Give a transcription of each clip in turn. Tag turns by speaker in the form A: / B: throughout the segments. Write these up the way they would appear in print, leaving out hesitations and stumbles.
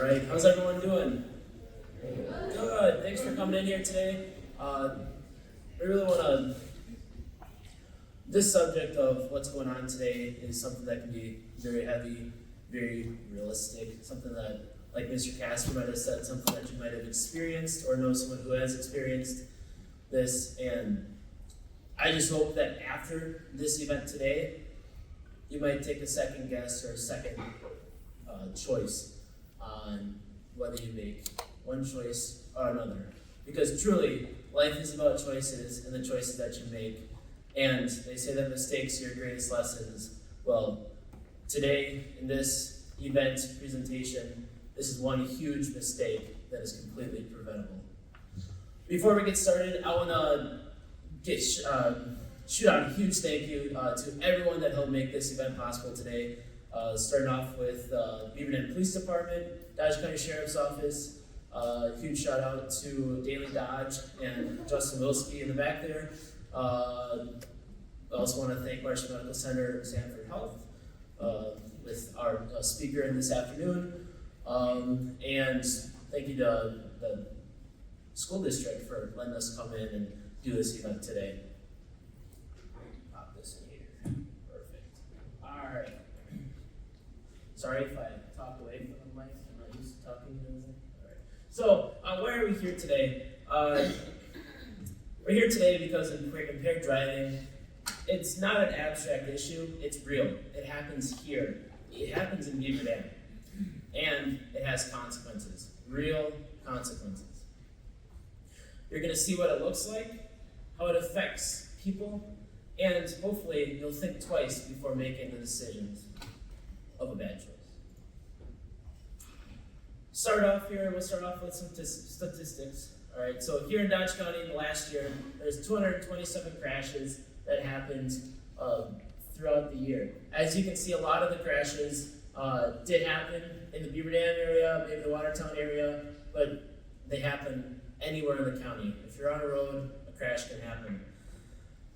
A: right, how's everyone doing? Good. Thanks for coming in here today. We really want to. This subject of what's going on today is something that can be very heavy, very realistic, something that, like Mr. Casper might have said, something that you might have experienced or know someone who has experienced this. And I just hope that after this event today, you might take a second guess or a second choice on whether you make one choice or another. Because truly, life is about choices and the choices that you make. And they say that mistakes are your greatest lessons. Well, today in this event presentation, this is one huge mistake that is completely preventable. Before we get started, I want to shoot out a huge thank you to everyone that helped make this event possible today. Starting off with Beaver Police Department, Dodge County Sheriff's Office. Huge shout out to Daily Dodge and Justin Wilski in the back there. I also want to thank Marshall Medical Center, Sanford Health, with our speaker in this afternoon. And thank you to the school district for letting us come in and do this event today. Pop this in here. Perfect. All right. Sorry if I talk away from the mic. I'm not used to talking to anything. All right. So, why are we here today? We're here today because in impaired driving, it's not an abstract issue, it's real. It happens here. It happens in Beaver Dam. And it has consequences, real consequences. You're going to see what it looks like, how it affects people, and hopefully you'll think twice before making the decisions of a bad choice. We'll start off with some statistics. All right, so here in Dodge County in the last year, there's 227 crashes that happened throughout the year. As you can see, a lot of the crashes did happen in the Beaver Dam area, maybe the Watertown area, but they happen anywhere in the county. If you're on a road, a crash can happen.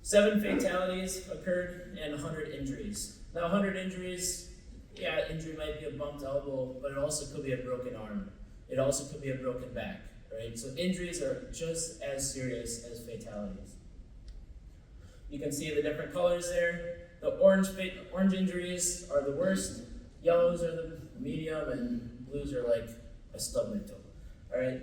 A: 7 fatalities occurred and 100 injuries. Now 100 injuries, yeah, injury might be a bumped elbow, but it also could be a broken arm. It also could be a broken back. Right? So injuries are just as serious as fatalities. You can see the different colors there. The orange injuries are the worst, yellows are the medium, and blues are like a stub toe. All right.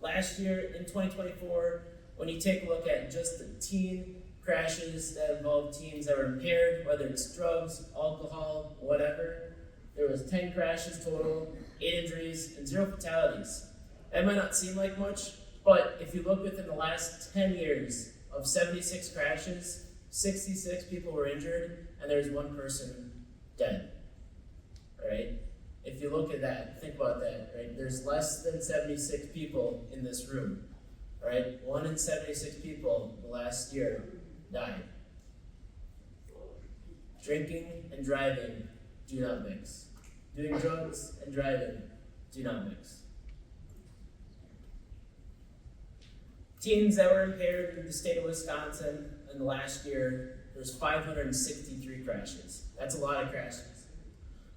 A: Last year in 2024, when you take a look at just the teen crashes that involve teens that were impaired, whether it's drugs, alcohol, whatever, there was 10 crashes total, 8 injuries, and 0 fatalities. That might not seem like much, but if you look within the last 10 years of 76 crashes, 66 people were injured, and there's 1 person dead. All right? If you look at that, think about that, right? There's less than 76 people in this room, all right? 1 in 76 people the last year died. Drinking and driving do not mix. Doing drugs and driving do not mix. Teens that were impaired in the state of Wisconsin in the last year, there's 563 crashes. That's a lot of crashes.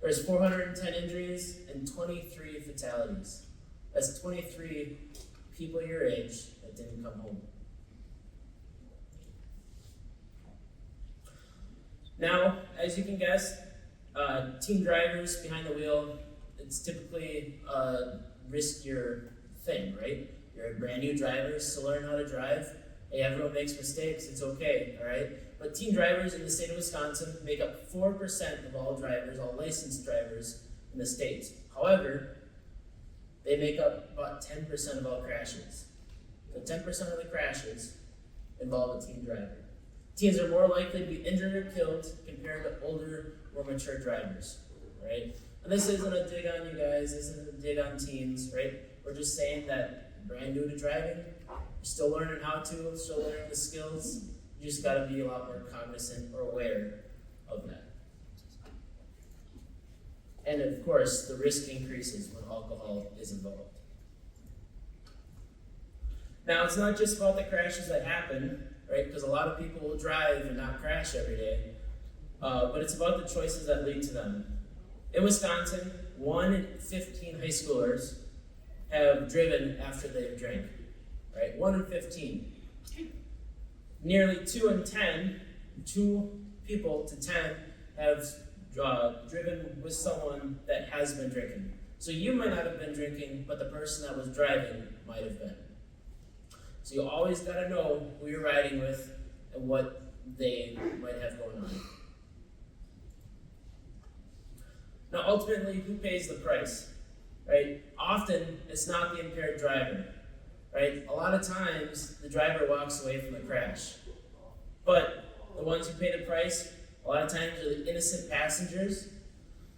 A: There's 410 injuries and 23 fatalities. That's 23 people your age that didn't come home. Now, as you can guess, teen drivers behind the wheel, it's typically a riskier thing, right? You're a brand new driver, still learning how to drive. Hey, everyone makes mistakes, it's okay, all right? But teen drivers in the state of Wisconsin make up 4% of all drivers, all licensed drivers in the state. However, they make up about 10% of all crashes. So 10% of the crashes involve a teen driver. Teens are more likely to be injured or killed compared to older, more mature drivers, right? And this isn't a dig on you guys, this isn't a dig on teens, right? We're just saying that you're brand new to driving, you're still learning how to, still learning the skills, you just gotta be a lot more cognizant or aware of that. And of course, the risk increases when alcohol is involved. Now, it's not just about the crashes that happen, right? Because a lot of people will drive and not crash every day. But it's about the choices that lead to them. In Wisconsin, 1 in 15 high schoolers have driven after they've drank, right? 1 in 15. Nearly 2 people to 10 have driven with someone that has been drinking. So you might not have been drinking, but the person that was driving might have been. So you always got to know who you're riding with and what they might have going on. Now, ultimately, who pays the price, right? Often, it's not the impaired driver, right? A lot of times, the driver walks away from the crash. But the ones who pay the price, a lot of times, are the innocent passengers,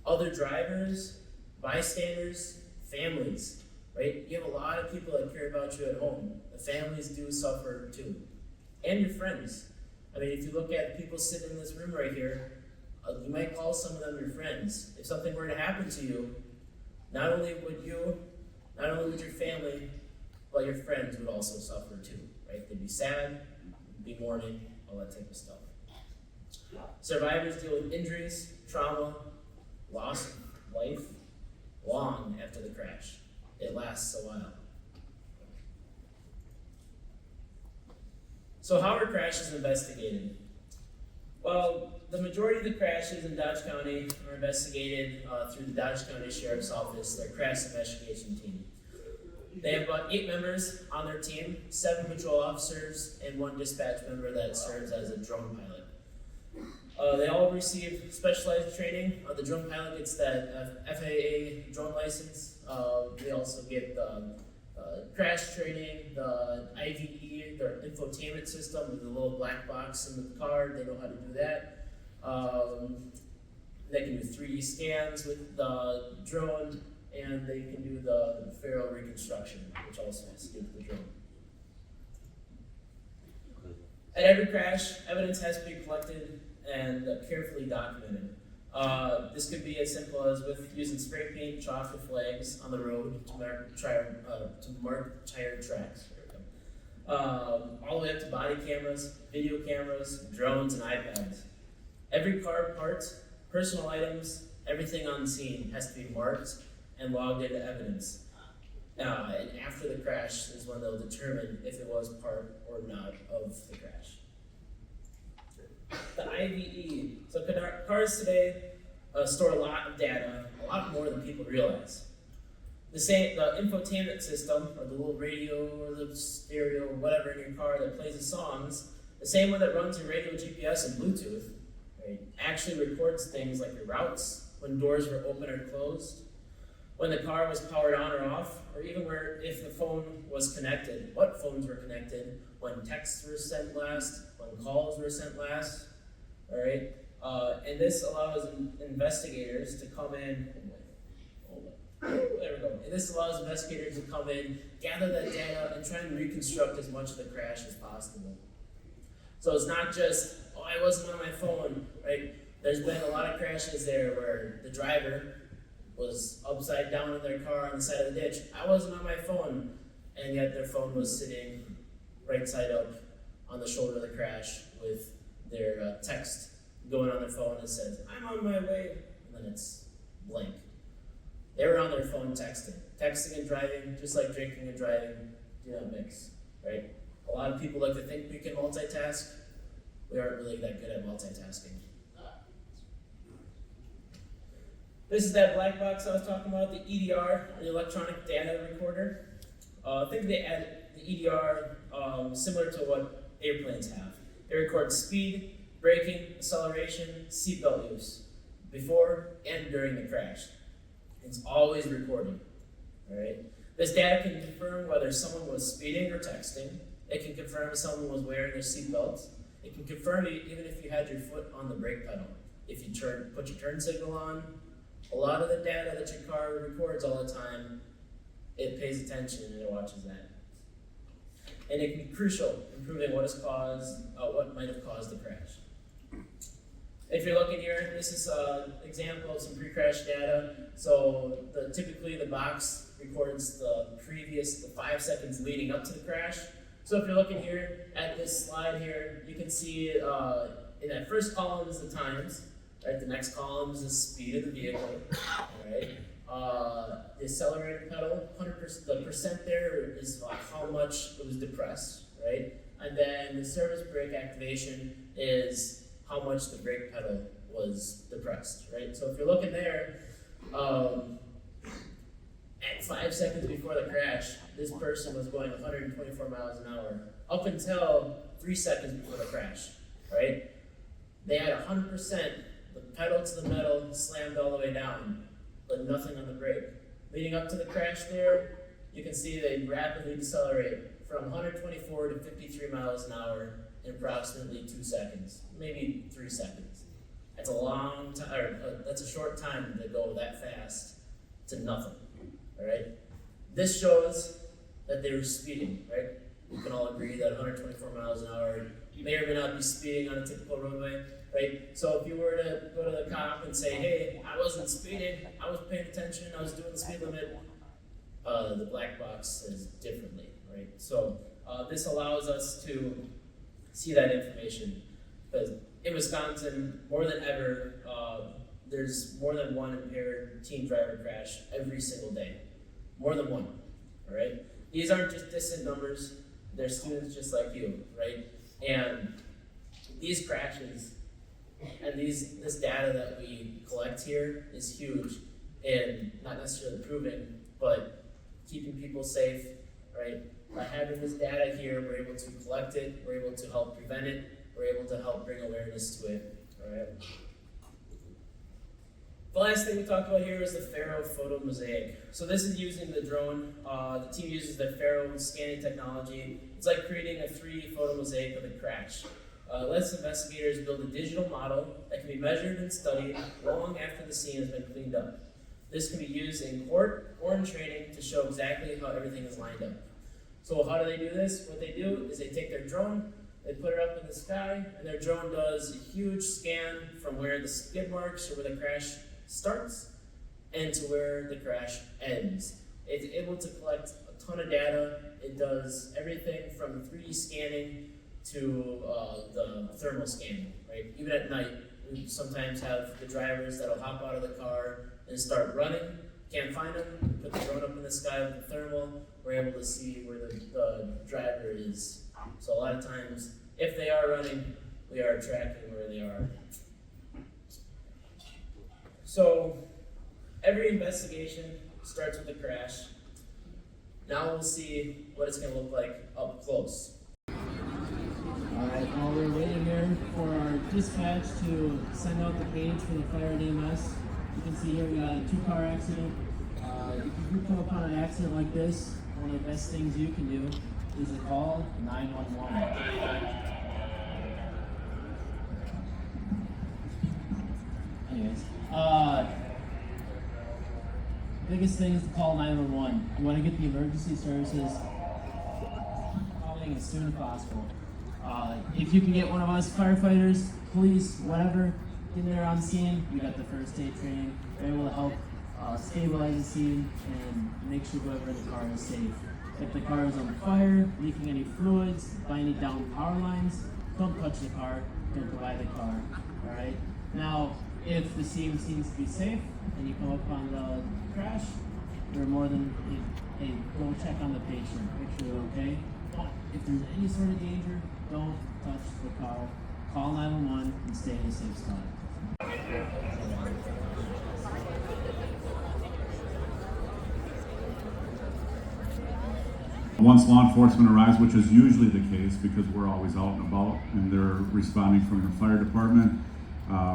A: other drivers, bystanders, families, right? You have a lot of people that care about you at home. The families do suffer too. And your friends. I mean, if you look at people sitting in this room right here, you might call some of them your friends. If something were to happen to you, not only would your family, but your friends would also suffer too, right? They'd be sad, be mourning, all that type of stuff. Survivors deal with injuries, trauma, loss of life, long after the crash. It lasts a while. So how are crashes investigated? Well, the majority of the crashes in Dodge County are investigated through the Dodge County Sheriff's Office, their crash investigation team. They have about 8 members on their team, 7 patrol officers, and 1 dispatch member that serves as a drone pilot. They all receive specialized training. The drone pilot gets that FAA drone license. They also get the crash training, the IVE, their infotainment system, with the little black box in the car. They know how to do that. They can do 3D scans with the drone, and they can do the aerial reconstruction, which also has to do with the drone. At every crash, evidence has to be collected and carefully documented. This could be as simple as with using spray paint, chalk, or flags on the road to mark tire tracks. All the way up to body cameras, video cameras, drones, and iPads. Every car part, personal items, everything on the scene has to be marked and logged into evidence. And after the crash is when they'll determine if it was part or not of the crash. The IVE. So cars today store a lot of data, a lot more than people realize. The infotainment system, or the little radio, or the stereo, or whatever in your car that plays the songs, the same one that runs your radio, GPS, and Bluetooth, right, actually records things like your routes, when doors were open or closed, when the car was powered on or off, or even if the phone was connected, what phones were connected, when texts were sent last, when calls were sent last, all right? And this allows investigators to come in, there we go. And this allows investigators to come in, gather that data, and try and reconstruct as much of the crash as possible. So it's not just, I wasn't on my phone, right? There's been a lot of crashes there where the driver was upside down in their car on the side of the ditch. I wasn't on my phone, and yet their phone was sitting right side up on the shoulder of the crash with their text going on their phone that says, I'm on my way, and then it's blank. They were on their phone texting. Texting and driving, just like drinking and driving, do not mix, right? A lot of people like to think we can multitask. We aren't really that good at multitasking. This is that black box I was talking about, the EDR, the electronic data recorder. Think of the EDR similar to what airplanes have. They record speed, braking, acceleration, seatbelt use, before and during the crash. It's always recording, all right? This data can confirm whether someone was speeding or texting. It can confirm if someone was wearing their seatbelt. It can confirm even if you had your foot on the brake pedal. If you put your turn signal on. A lot of the data that your car records all the time, it pays attention and it watches that. And it can be crucial in proving what might have caused the crash. If you're looking here, this is an example of some pre-crash data. So typically the box records the 5 seconds leading up to the crash. So if you're looking here at this slide here, you can see in that first column is the times, right? The next column is the speed of the vehicle, right? The accelerator pedal, 100%, the percent there is how much it was depressed, right? And then the service brake activation is how much the brake pedal was depressed, right? So if you're looking there, at 5 seconds before the crash, this person was going 124 miles an hour up until 3 seconds before the crash, right? They had 100%, the pedal to the metal slammed all the way down, but nothing on the brake. Leading up to the crash there, you can see they rapidly decelerate from 124 to 53 miles an hour in approximately 2 seconds, maybe 3 seconds. That's a long time, or that's a short time to go that fast to nothing, all right? This shows that they were speeding, right? We can all agree that 124 miles an hour may or may not be speeding on a typical roadway, right? So if you were to go to the cop and say, hey, I wasn't speeding, I was paying attention, I was doing the speed limit, the black box says differently, right? So this allows us to see that information, because in Wisconsin, more than ever, there's more than one impaired teen driver crash every single day. More than one, all right? These aren't just distant numbers, they're students just like you, right? And these crashes and this data that we collect here is huge in not necessarily proving, but keeping people safe, right? By having this data here, we're able to collect it, we're able to help prevent it, we're able to help bring awareness to it, all right? The last thing we talked about here is the Faro photo mosaic. So this is using the drone. The team uses the Faro scanning technology. It's like creating a 3D photo mosaic of a crash. It lets investigators build a digital model that can be measured and studied long after the scene has been cleaned up. This can be used in court or in training to show exactly how everything is lined up. So how do they do this? What they do is they take their drone, they put it up in the sky, and their drone does a huge scan from where the skid marks or where the crash starts and to where the crash ends. It's able to collect a ton of data. It does everything from 3D scanning to the thermal scanning, right? Even at night, we sometimes have the drivers that'll hop out of the car and start running. Can't find them, put the drone up in the sky with the thermal, we're able to see where the driver is. So a lot of times, if they are running, we are tracking where they are. So every investigation starts with a crash. Now we'll see what it's going to look like up close. Alright, while we're waiting here for our dispatch to send out the page for the fire and EMS, you can see here we got a 2-car accident. If you come upon an accident like this, one of the best things you can do is to call 911. Anyways, biggest thing is to call 911. You want to get the emergency services calling as soon as possible. If you can get one of us firefighters, police, whatever, in there on scene, we got the first aid training. We're able to help stabilize the scene and make sure whoever in the car is safe. If the car is on fire, leaking any fluids, by any down power lines, don't touch the car, don't go by the car, all right? Now, if the scene seems to be safe and you come up on the crash, you're more than, hey, go check on the patient, make sure they're okay. If there's any sort of danger, don't touch the car. Call 911 and stay in a safe spot.
B: Once law enforcement arrives, which is usually the case because we're always out and about and they're responding from the fire department,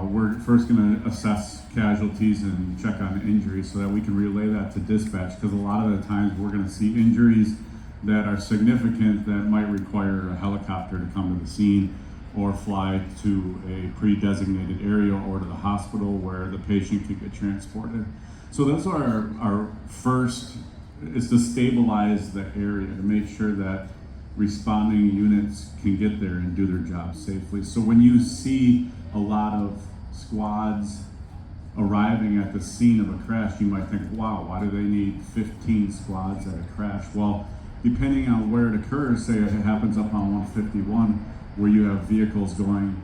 B: we're first going to assess casualties and check on injuries so that we can relay that to dispatch, because a lot of the times we're going to see injuries that are significant that might require a helicopter to come to the scene or fly to a pre-designated area or to the hospital where the patient can get transported. So those are our first, is to stabilize the area to make sure that responding units can get there and do their job safely. So when you see a lot of squads arriving at the scene of a crash, you might think, wow, why do they need 15 squads at a crash? Well, depending on where it occurs, say it happens up on 151, where you have vehicles going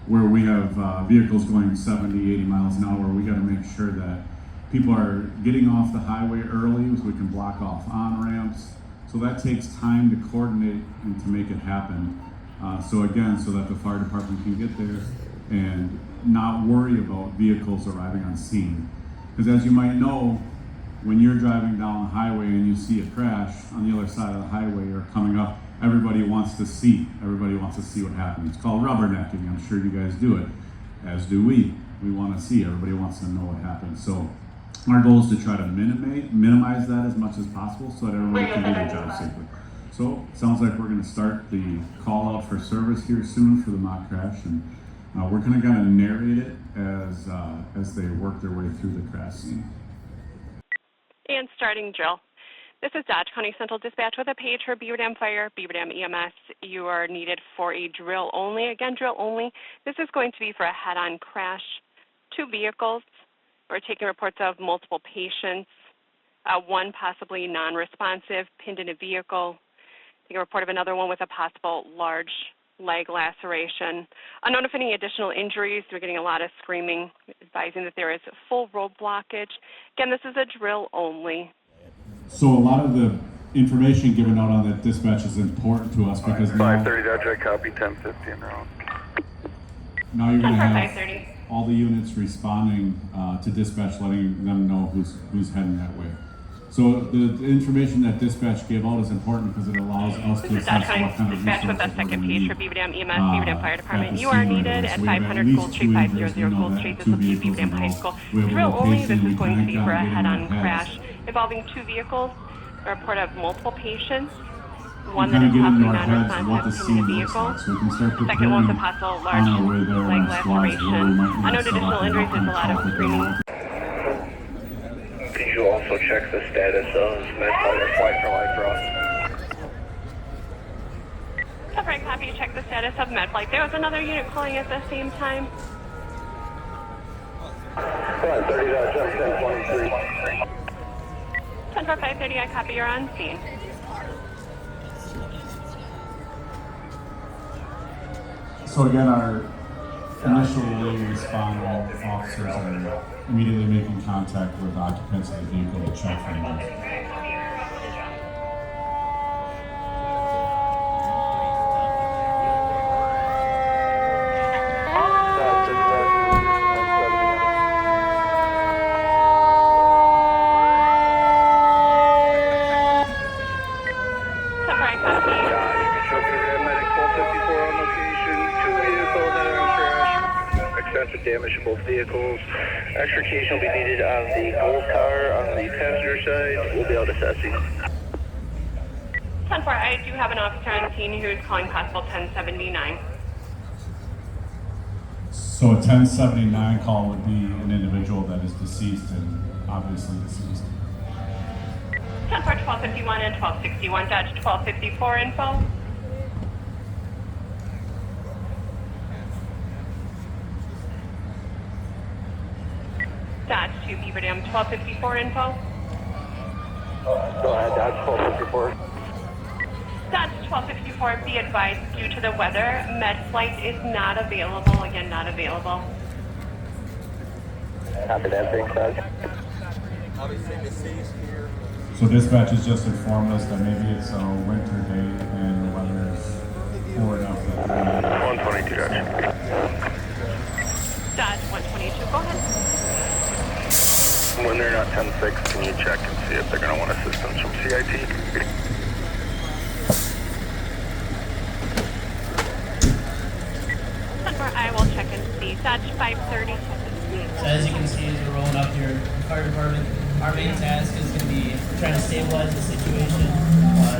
B: where we have vehicles going 70, 80 miles an hour, we got to make sure that people are getting off the highway early so we can block off on-ramps. So that takes time to coordinate and to make it happen. So that the fire department can get there and not worry about vehicles arriving on scene. Because as you might know, when you're driving down the highway and you see a crash on the other side of the highway or coming up, everybody wants to see what happened. It's called rubbernecking. I'm sure you guys do it, as do we. We want to see, everybody wants to know what happened. So our goal is to try to minimize that as much as possible so that everybody can do their job safely. So it sounds like we're going to start the call out for service here soon for the mock crash, and we're going to kind of narrate it as they work their way through the crash scene.
C: And starting drill. This is Dodge County Central Dispatch with a page for Beaver Dam Fire, Beaver Dam EMS. You are needed for a drill only. Again, drill only. This is going to be for a head-on crash. 2 vehicles. We're taking reports of multiple patients, one possibly non-responsive, pinned in a vehicle. Taking a report of another one with a possible large leg laceration. Unknown if any additional injuries. We're getting a lot of screaming, advising that there is full road blockage. Again, this is a drill only.
B: So a lot of the information given out on that dispatch is important to us because now
D: 530 Dodge, I copy 1050 en route.
B: Now you're going to have all the units responding to dispatch, letting them know who's heading that way. So the information that dispatch gave out is important because it allows us to assess what kind of
C: dispatch with the second page for Beaver Dam EMS, Beaver Dam Fire Department. You are needed at 500 Gold Street, 500 Gold Street. This will be Beaver Dam High School. Drill only. This is going to be for a head-on crash involving 2 vehicles. A report of multiple patients. One that is possibly non-responsive in the vehicle. Second one with a possible large leg laceration. Unknown additional injuries. There's a lot of screaming.
D: Could you also check the status of med flight for life for us?
C: Separate copy. Check the status of med flight. There was another unit calling at the same time.
D: 530 Dodge, 1023.
C: 10-530, I copy. You're on scene.
B: So again, our initially responding officers are immediately making contact with occupants of the vehicle to check for them.
D: Damage to both vehicles. Extrication will be needed on the gold car on the passenger side. We'll be able to assess you.
C: 10-4, I do have an officer on the scene who is calling possible 1079.
B: So a 1079 call would be an individual that is deceased and obviously deceased.
C: 10-4, 1251 and 1261, Dodge 1254 info. Dodge to Beaver Dam 1254 info.
D: Go ahead, Dodge 1254.
C: Dodge 1254, be advised, due to the weather, med flight is not available. Again, not available.
D: Copy that, thanks, Dodge.
B: So dispatch has just informed us that maybe it's a winter day and the weather is poor enough that
D: 122 Dodge.
C: Dodge 122, go ahead.
D: When they're not 10-6, can you check and see if they're going to want assistance from CIT?
C: I will check and see. Dodge 530.
E: So as you can see, as we're rolling up here, the fire department, our main task is going to be trying to stabilize the situation,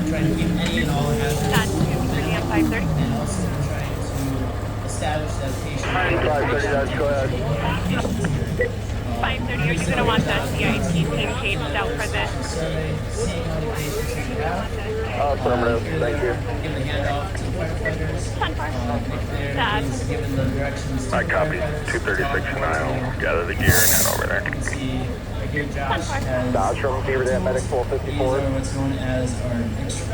E: trying to keep any and all hazards.
C: Dodge 230 and 530.
E: And also trying to establish that patient.
D: 530, Dodge, go ahead.
C: 530, are you going to want the CIT team caged out for this?
E: Survey, seeing how the patients are out.
D: Affirmative, thank you.
E: Give the handoff to the firefighters. If they're
C: Dodge.
E: given the directions to
D: I copy. 236 and I'll gather the gear and head over there.
E: See Right here, Josh has.
D: Dodge from Beaver Dam Medic
E: These
D: 1254.
E: are what's known as our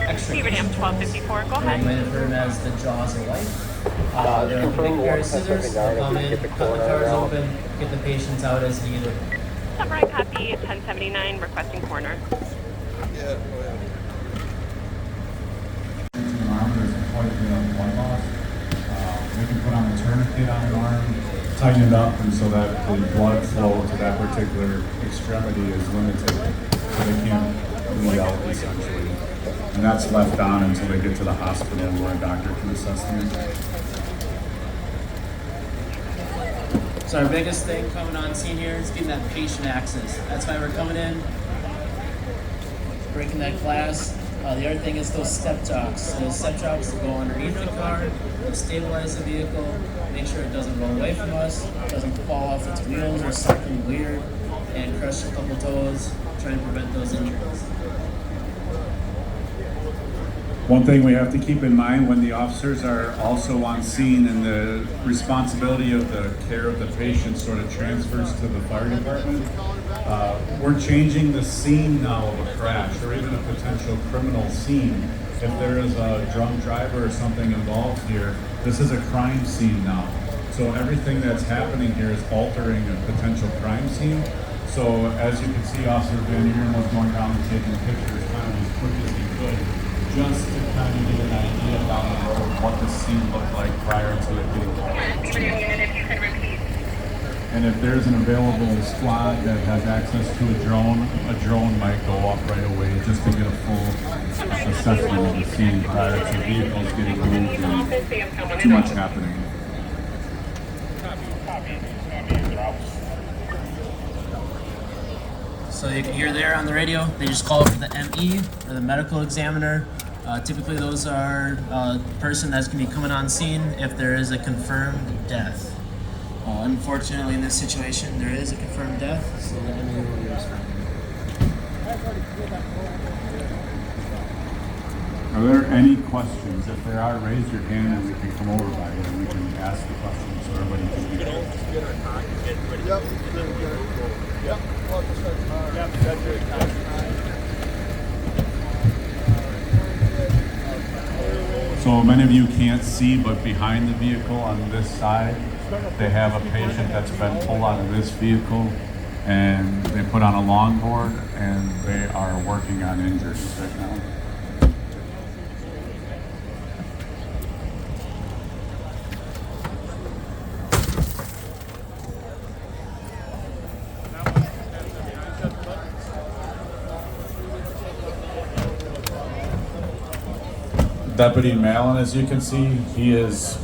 E: extra
C: Beaver Dam 1254, go
E: You
C: ahead.
E: might have heard them as the jaws of life. They're a big
D: confirm
E: pair of scissors.
D: 179
E: They'll come
D: if you
E: in,
D: get the
E: cut the
D: corner
E: cars
D: out.
E: open, get the patients out as needed.
C: Summary copy 1079, requesting corner.
B: There's quite a bit of blood loss. We can put on a tourniquet on the arm, tighten it up, and so that the blood flow to that particular extremity is limited, so they can't bleed out essentially. And that's left on until they get to the hospital where a doctor can assess the injury.
E: So our biggest thing coming on scene here is getting that patient access. That's why we're coming in, breaking that glass. The other thing is those step jocks. Those step jocks will go underneath the car, they'll stabilize the vehicle, make sure it doesn't roll away from us, doesn't fall off its wheels or something weird, and crush a couple toes, trying to prevent those injuries.
B: One thing we have to keep in mind when the officers are also on scene and the responsibility of the care of the patient sort of transfers to the fire department, we're changing the scene now of a crash or even a potential criminal scene. If there is a drunk driver or something involved here, this is a crime scene now. So everything that's happening here is altering a potential crime scene. So as you can see, Officer Van Eeren was going down and taking pictures kind of as quick as he could, just to kind of get an idea down the road what the scene looked like prior to it being called. And if there's an available squad that has access to a drone might go up right away just to get a full assessment of the scene prior to vehicles getting moved and too much happening.
E: So you can hear there on the radio, they just call for the ME or the medical examiner. Typically those are a person that's going to be coming on scene if there is a confirmed death. Unfortunately in this situation there is a confirmed death, so the ME will be responding.
B: Are there any questions? If there are, raise your hand and we can come over by you and we can ask the questions so everybody can be there. So many of you can't see, but behind the vehicle on this side, they have a patient that's been pulled out of this vehicle and they put on a longboard and they are working on injuries right now. Deputy Mallon, as you can see, he is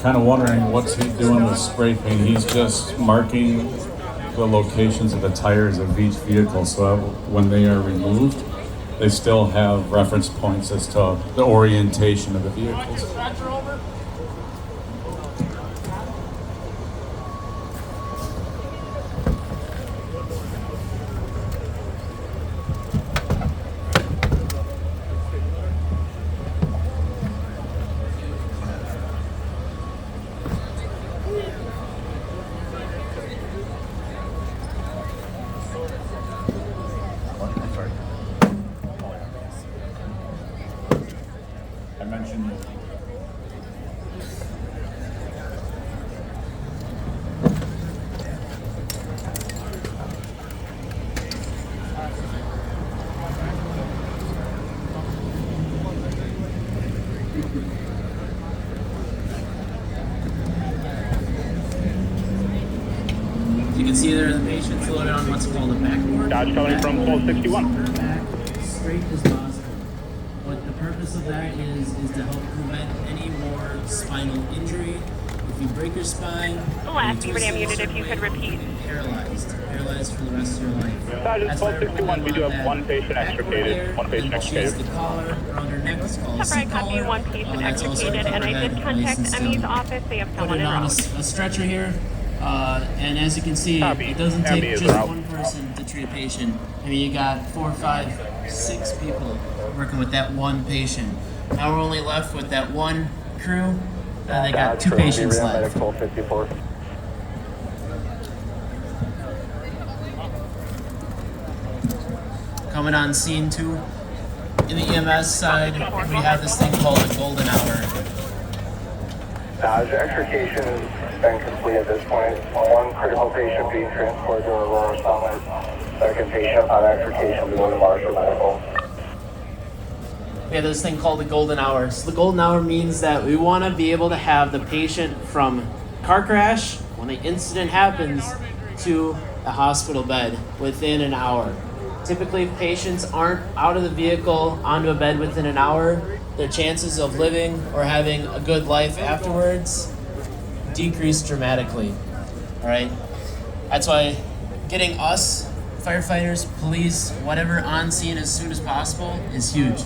B: kind of wondering what's he doing with spray paint. He's just marking the locations of the tires of each vehicle so that when they are removed, they still have reference points as to the orientation of the vehicles. I mentioned
E: You can see there the patient's loaded on what's called a backboard.
D: Dodge coming from 1261.
E: Back straight as possible. What the purpose of that is to help prevent any more spinal injury. If you break your spine,
C: The last
E: you
C: Beaver
E: twist
C: Dam
E: it a
C: unit, if
E: certain
C: you
E: way,
C: could repeat.
E: you'll be paralyzed for the rest of your life.
D: Dodge
E: That's why everybody
D: 1261, we do have
E: want
D: one
E: that
D: patient
E: backboard
D: extricated,
E: there,
D: one patient
E: and chase
D: extricated.
E: the collar around her neck. It's called a
C: Summary
E: seat
C: copy,
E: collar.
C: one patient
E: That's also
C: extricated, and I
E: covered
C: did
E: by
C: contact
E: licensed
C: ME's
E: stone.
C: office. They have
E: Put
C: someone
E: it
C: en
E: on
C: route.
E: a stretcher here, and as you can see,
D: Copy.
E: it doesn't
D: ME
E: take
D: is
E: just
D: out.
E: one person to treat a patient. I mean, you got 4, 5, 6 people working with that one patient. Now we're only left with that one crew, and they got
D: Dodge
E: 2
D: from
E: patients
D: Beaver Dam Medic
E: left.
D: 1254.
E: coming on scene too. In the EMS side, we have this thing called a golden hour.
D: The extrication has been complete at this point. One critical patient being transported to Aurora Summit. Second patient on extrication to go to Marshall Medical.
E: We have this thing called the golden hour. So the golden hour means that we want to be able to have the patient from car crash, when the incident happens, to a hospital bed within an hour. Typically, if patients aren't out of the vehicle onto a bed within an hour, their chances of living or having a good life afterwards decrease dramatically. All right? That's why getting us, firefighters, police, whatever, on scene as soon as possible is huge.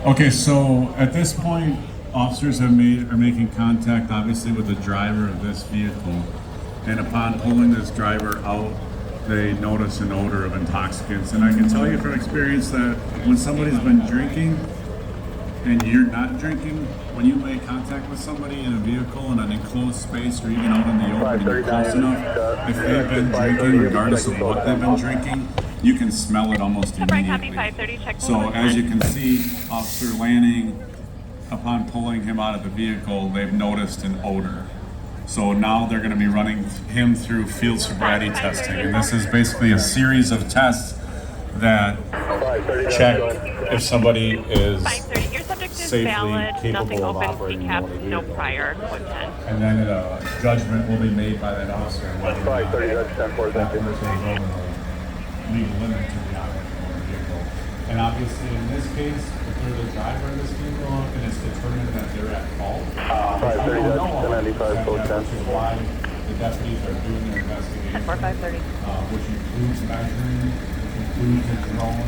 B: Okay, so at this point, officers are making contact, obviously, with the driver of this vehicle, and upon pulling this driver out, they notice an odor of intoxicants. And I can tell you from experience that when somebody's been drinking and you're not drinking, when you make contact with somebody in a vehicle in an enclosed space or even out in the open and you're close enough, if they've been drinking, regardless of what they've been drinking, you can smell it almost immediately. So as you can see, Officer Lanning, upon pulling him out of the vehicle, they've noticed an odor. So now they're going to be running him through field sobriety testing. And this is basically a series of tests that check if somebody is safely capable of operating a motor vehicle.
C: No prior equipment.
B: And then a judgment will be made by that officer whether or not that person is over the legal limit to be operating a motor vehicle. And obviously in this case, if they're the driver of this vehicle and it's determined that they're at fault, which we don't know 100%, which is why the deputies are doing their investigation, which includes measuring, which includes the drone,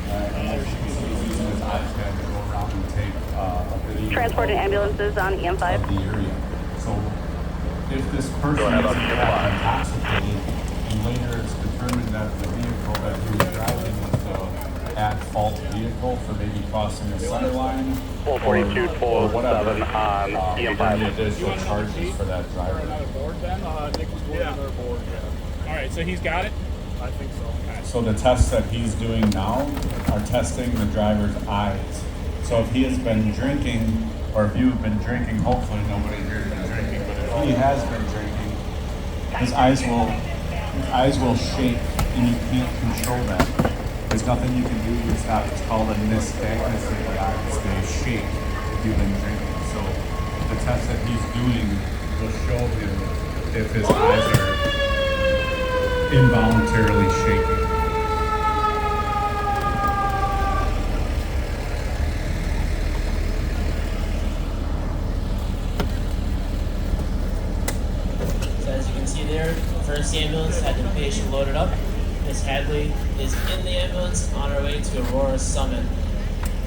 B: and as you can see, he's using his iPad to go around and take a video
F: transporting ambulances on EM5
B: of the area. So if this person is intoxicated and later it's determined that the vehicle that he was driving was the at-fault vehicle for maybe crossing the center line or whatever, there will be additional charges for that driver.
G: All right, so he's got it? I think so.
B: So the tests that he's doing now are testing the driver's eyes. So if he has been drinking, or if you've been drinking, hopefully nobody here has been drinking, but if he has been drinking, his eyes will shake and you can't control that. There's nothing you can do to stop. It's called a nystagmus of the eyes. They shake if you've been drinking. So the test that he's doing will show him if his eyes are involuntarily shaking.
E: So as you can see there, the first ambulance had the patient loaded up. Miss Hadley is in the ambulance on her way to Aurora Summit.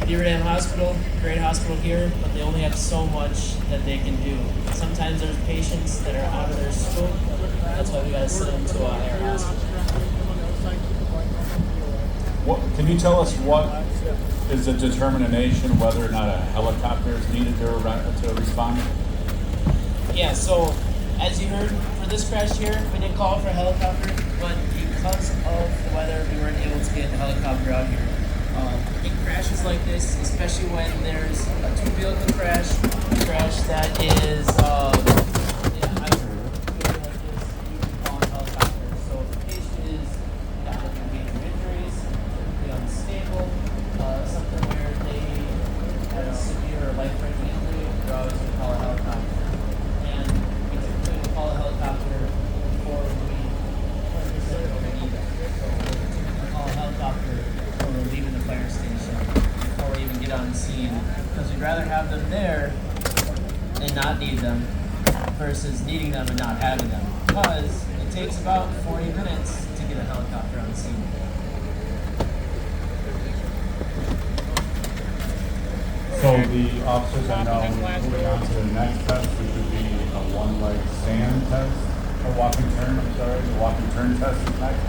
E: Beaver Dam Hospital, great hospital here, but they only have so much that they can do. Sometimes there's patients that are out of their scope. That's why we gotta send them to a higher hospital.
B: Can you tell us what is the determination whether or not a helicopter is needed to respond?
E: Yeah, so as you heard, for this crash here, we didn't call for a helicopter, but because of the weather, we weren't able to get the helicopter out here. In crashes like this, especially when there's a two-vehicle crash that is, like this, you can call a helicopter. So if the patient is got major injuries, typically unstable, something where they have a severe or life-threatening injury, we're always going to call a helicopter. And we typically will call a helicopter before we consider it an evac. So we'll call a helicopter when we're leaving the fire station before we even get on scene, because we'd rather have have them there and not need them versus needing them and not having them, because it takes about 40 minutes to get a helicopter on scene.
B: So the officers are now moving on to the next test, which would be a one-leg stand test, the walk and turn test is next.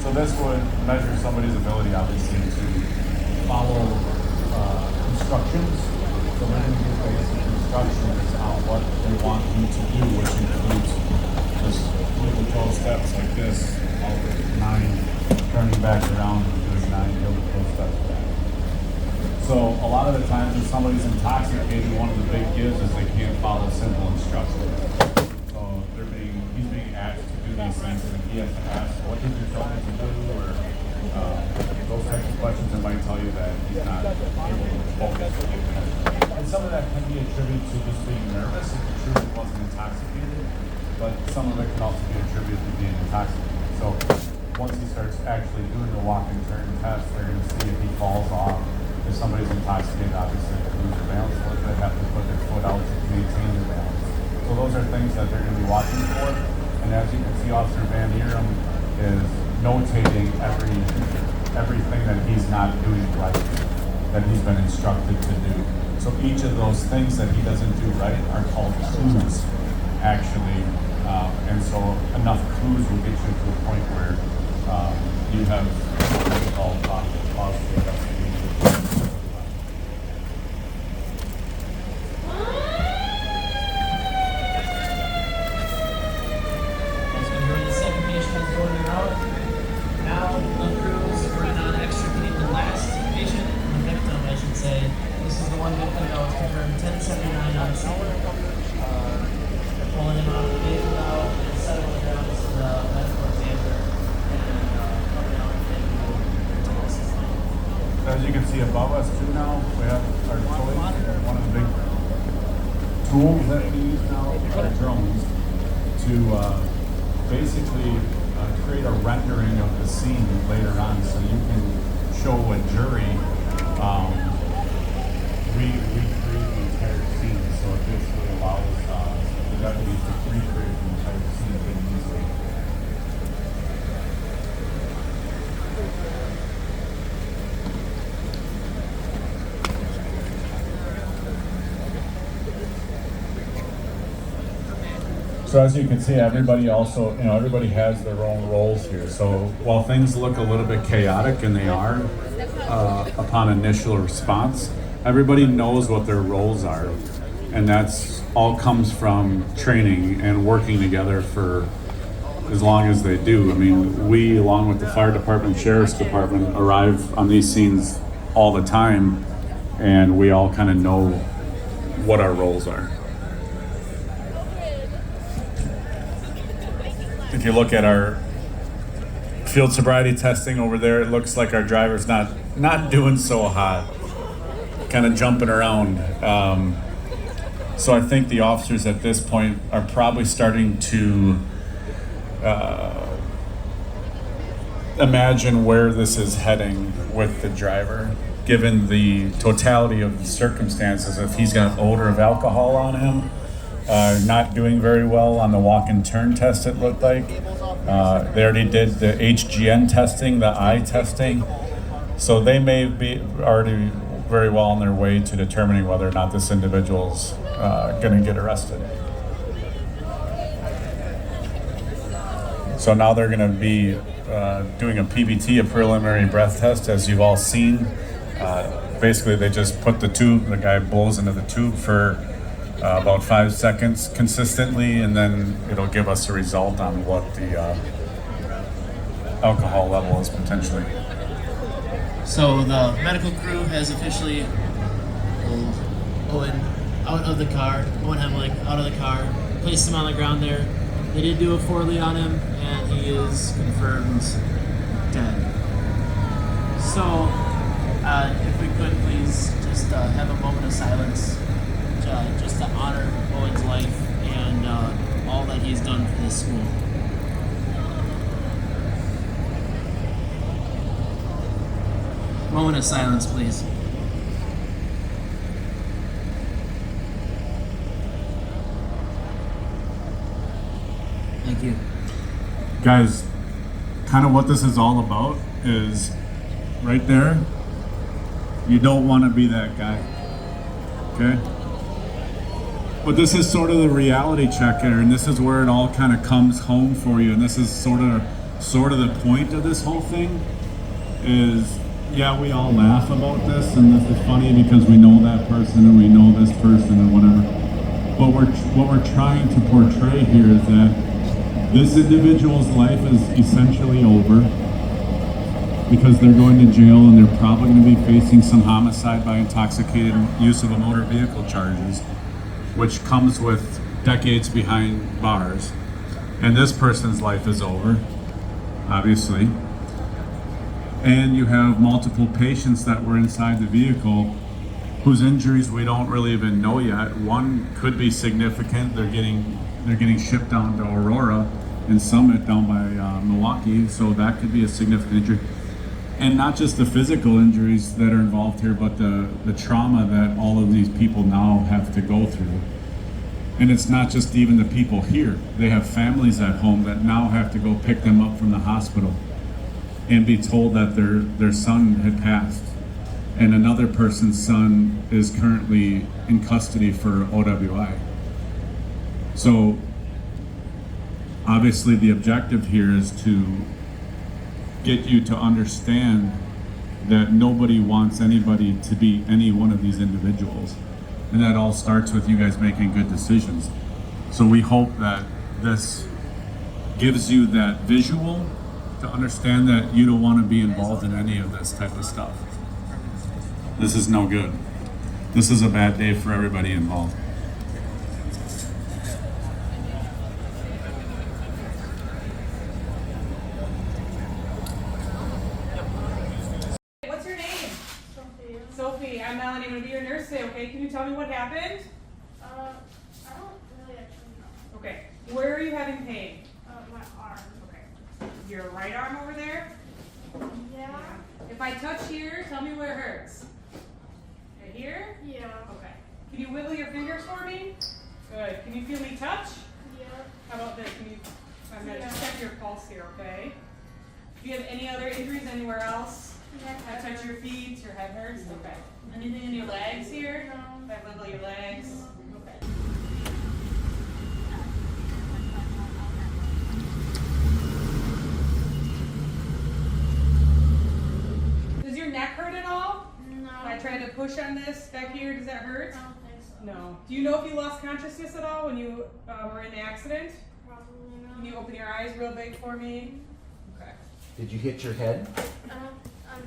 B: So this would measure somebody's ability, obviously, to follow instructions. So we're going to give basic instructions on what they want you to do, which includes just little 12 steps like this, all the 9, turning back around and doing 9 little steps back. So a lot of the times if somebody's intoxicated, one of the big gives is they can't follow simple instructions. So he's being asked to do these things, and he has to ask, what did you tell me to do, or those types of questions that might tell you that he's not able to focus. And some of that can be attributed to just being nervous if he truly wasn't intoxicated, but some of it can also be attributed to being intoxicated. So once he starts actually doing the walk and turn test, they're going to see if he falls off. If somebody's intoxicated, obviously they lose their balance, or they have to put their foot out to maintain their balance. So those are things that they're going to be watching for. And as you can see, Officer Van Erum is notating everything that he's not doing right, that he's been instructed to do. So each of those things that he doesn't do right are called clues, actually. And so enough clues will get you to a point where you have what's called positive investigation. As you can see above us too now, we have our toys. One of the big tools that we use now are drones to basically create a rendering of the scene later on, so you can show a jury recreate the entire scene. So it basically allows the deputies to recreate the entire scene pretty easily. So as you can see, everybody has their own roles here. So while things look a little bit chaotic, and they are upon initial response, everybody knows what their roles are. And that's all comes from training and working together for as long as they do. I mean, we, along with the fire department, sheriff's department, arrive on these scenes all the time, and we all kind of know what our roles are. If you look at our field sobriety testing over there, it looks like our driver's not doing so hot, kind of jumping around. So I think the officers at this point are probably starting to imagine where this is heading with the driver, given the totality of the circumstances. If he's got odor of alcohol on him, not doing very well on the walk and turn test, it looked like. They already did the HGN testing, the eye testing. So they may be already very well on their way to determining whether or not this individual's going to get arrested. So now they're going to be doing a PBT, a preliminary breath test, as you've all seen. Basically, they just put the guy blows into the tube for about 5 seconds consistently, and then it'll give us a result on what the alcohol level is potentially.
E: So the medical crew has officially pulled Owen out of the car, Owen Hemlich out of the car, placed him on the ground there. They did do a 4-lead on him, and he is confirmed dead. So, if we could please just have a moment of silence just to honor Owen's life and all that he's done for this school. Moment of silence, please.
B: Guys, kind of what this is all about is right there. You don't want to be that guy, okay? But this is sort of the reality check here, and this is where it all kind of comes home for you. And this is sort of the point of this whole thing is, yeah, we all laugh about this, and this is funny because we know that person and we know this person and whatever. But what we're trying to portray here is that this individual's life is essentially over because they're going to jail and they're probably going to be facing some homicide by intoxicated use of a motor vehicle charges, which comes with decades behind bars. And this person's life is over, obviously. And you have multiple patients that were inside the vehicle whose injuries we don't really even know yet. One could be significant. They're getting shipped down to Aurora and Summit down by Milwaukee, so that could be a significant injury. And not just the physical injuries that are involved here, but the trauma that all of these people now have to go through. And it's not just even the people here. They have families at home that now have to go pick them up from the hospital and be told that their son had passed. And another person's son is currently in custody for OWI. So obviously the objective here is to get you to understand that nobody wants anybody to be any one of these individuals. And that all starts with you guys making good decisions. So we hope that this gives you that visual to understand that you don't want to be involved in any of this type of stuff. This is no good. This is a bad day for everybody involved.
H: What's your name? Sophie, I'm Melanie. I'm going to be your nurse today, okay? Can you tell me what happened?
I: I don't really actually know.
H: Okay. Where are you having pain?
I: My arm.
H: Okay. Your right arm over there?
I: Yeah.
H: If I touch here, tell me where it hurts. Right here?
I: Yeah.
H: Okay. Can you wiggle your fingers for me? Good. Can you feel me touch?
I: Yeah.
H: How about this? I'm going to check your pulse here, okay? Do you have any other injuries anywhere else? I touch your feet, your head hurts? Okay. Anything in your legs here?
I: No.
H: If I wiggle your legs? Okay. Does your neck hurt at all?
I: No.
H: If I try to push on this back here, does that hurt?
I: I don't think so.
H: No. Do you know if you lost consciousness at all when you were in the accident?
I: Probably not.
H: Can you open your eyes real big for me? Okay.
J: Did you hit your head?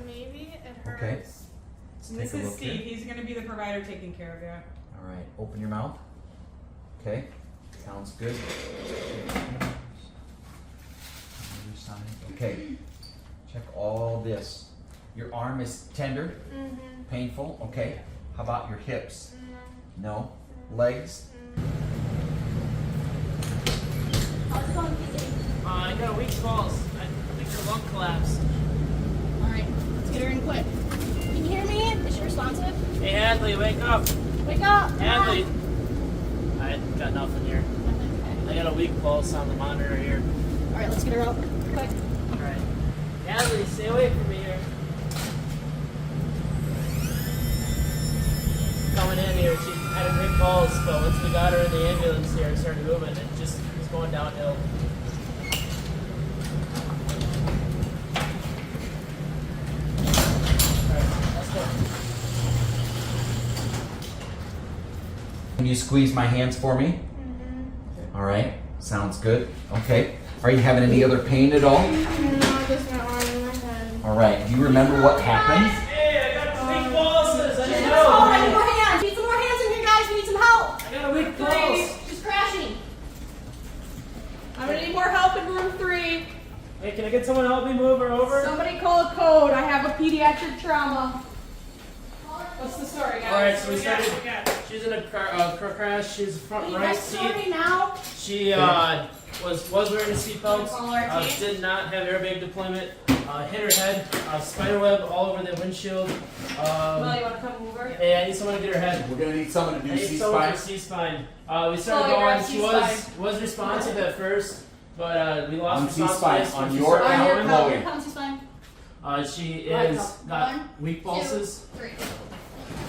I: Maybe it hurts.
J: Okay.
H: And
J: Let's
H: this
J: take a
H: is
J: look
H: Steve.
J: here.
H: He's going to be the provider taking care of you.
J: All right, open your mouth. Okay, sounds good. Okay, check all this. Your arm is tender, painful. Okay, how about your hips? No. Legs?
K: How's it going, PJ?
E: I got a weak pulse. I think her lung collapsed.
K: Alright, let's get her in quick. Can you hear me? Is she responsive?
E: Hey Hadley, wake up.
K: Wake up! come
E: Hadley.
K: on.
E: I got nothing here.
K: Okay.
E: I got a weak pulse on the monitor here.
K: Alright, let's get her out quick.
E: Alright. Hadley, stay away from me here. Coming in here, she had a great pulse, but once we got her in the ambulance here and started moving, it just was going downhill.
J: Can you squeeze my hands for me? All right, sounds good. Okay, are you having any other pain at all?
I: No, just my arm and my head.
J: All right, do you remember what happened?
E: Hey, I got weak pulses. I didn't
K: Oh, I need
E: know.
K: more hands! We need some more hands in here, guys! We need some help!
E: I got a weak pulse.
K: She's crashing.
H: I'm going to need more help in room 3.
E: Hey, can I get someone to help me move her over?
H: Somebody call a code. I have a pediatric trauma. What's the story, guys?
E: All right, so we
H: What
E: started.
H: we got?
E: She's in a car crash. She's front
K: You
E: right
K: guys
E: seat.
K: sorry now?
E: She was wearing a seatbelt.
H: Call our team?
E: Did not have airbag deployment. Hit her head. Spider web all over the windshield.
H: Well, you want to come over?
E: Hey, I need someone to get her head.
J: We're gonna need someone to
E: I
J: do
E: need someone
J: C-spine.
E: for C-spine. We started
H: Slowly grab
E: going. She
H: C-spine.
E: was responsive at first. But we lost
J: On
E: responsibility.
J: C-spine, on
E: She
J: your
E: started
J: count,
E: going.
J: Chloe.
K: Comes fine.
E: She
K: Right,
E: is
K: go.
E: got
K: 1,
E: weak
K: 2,
E: pulses.
K: 3.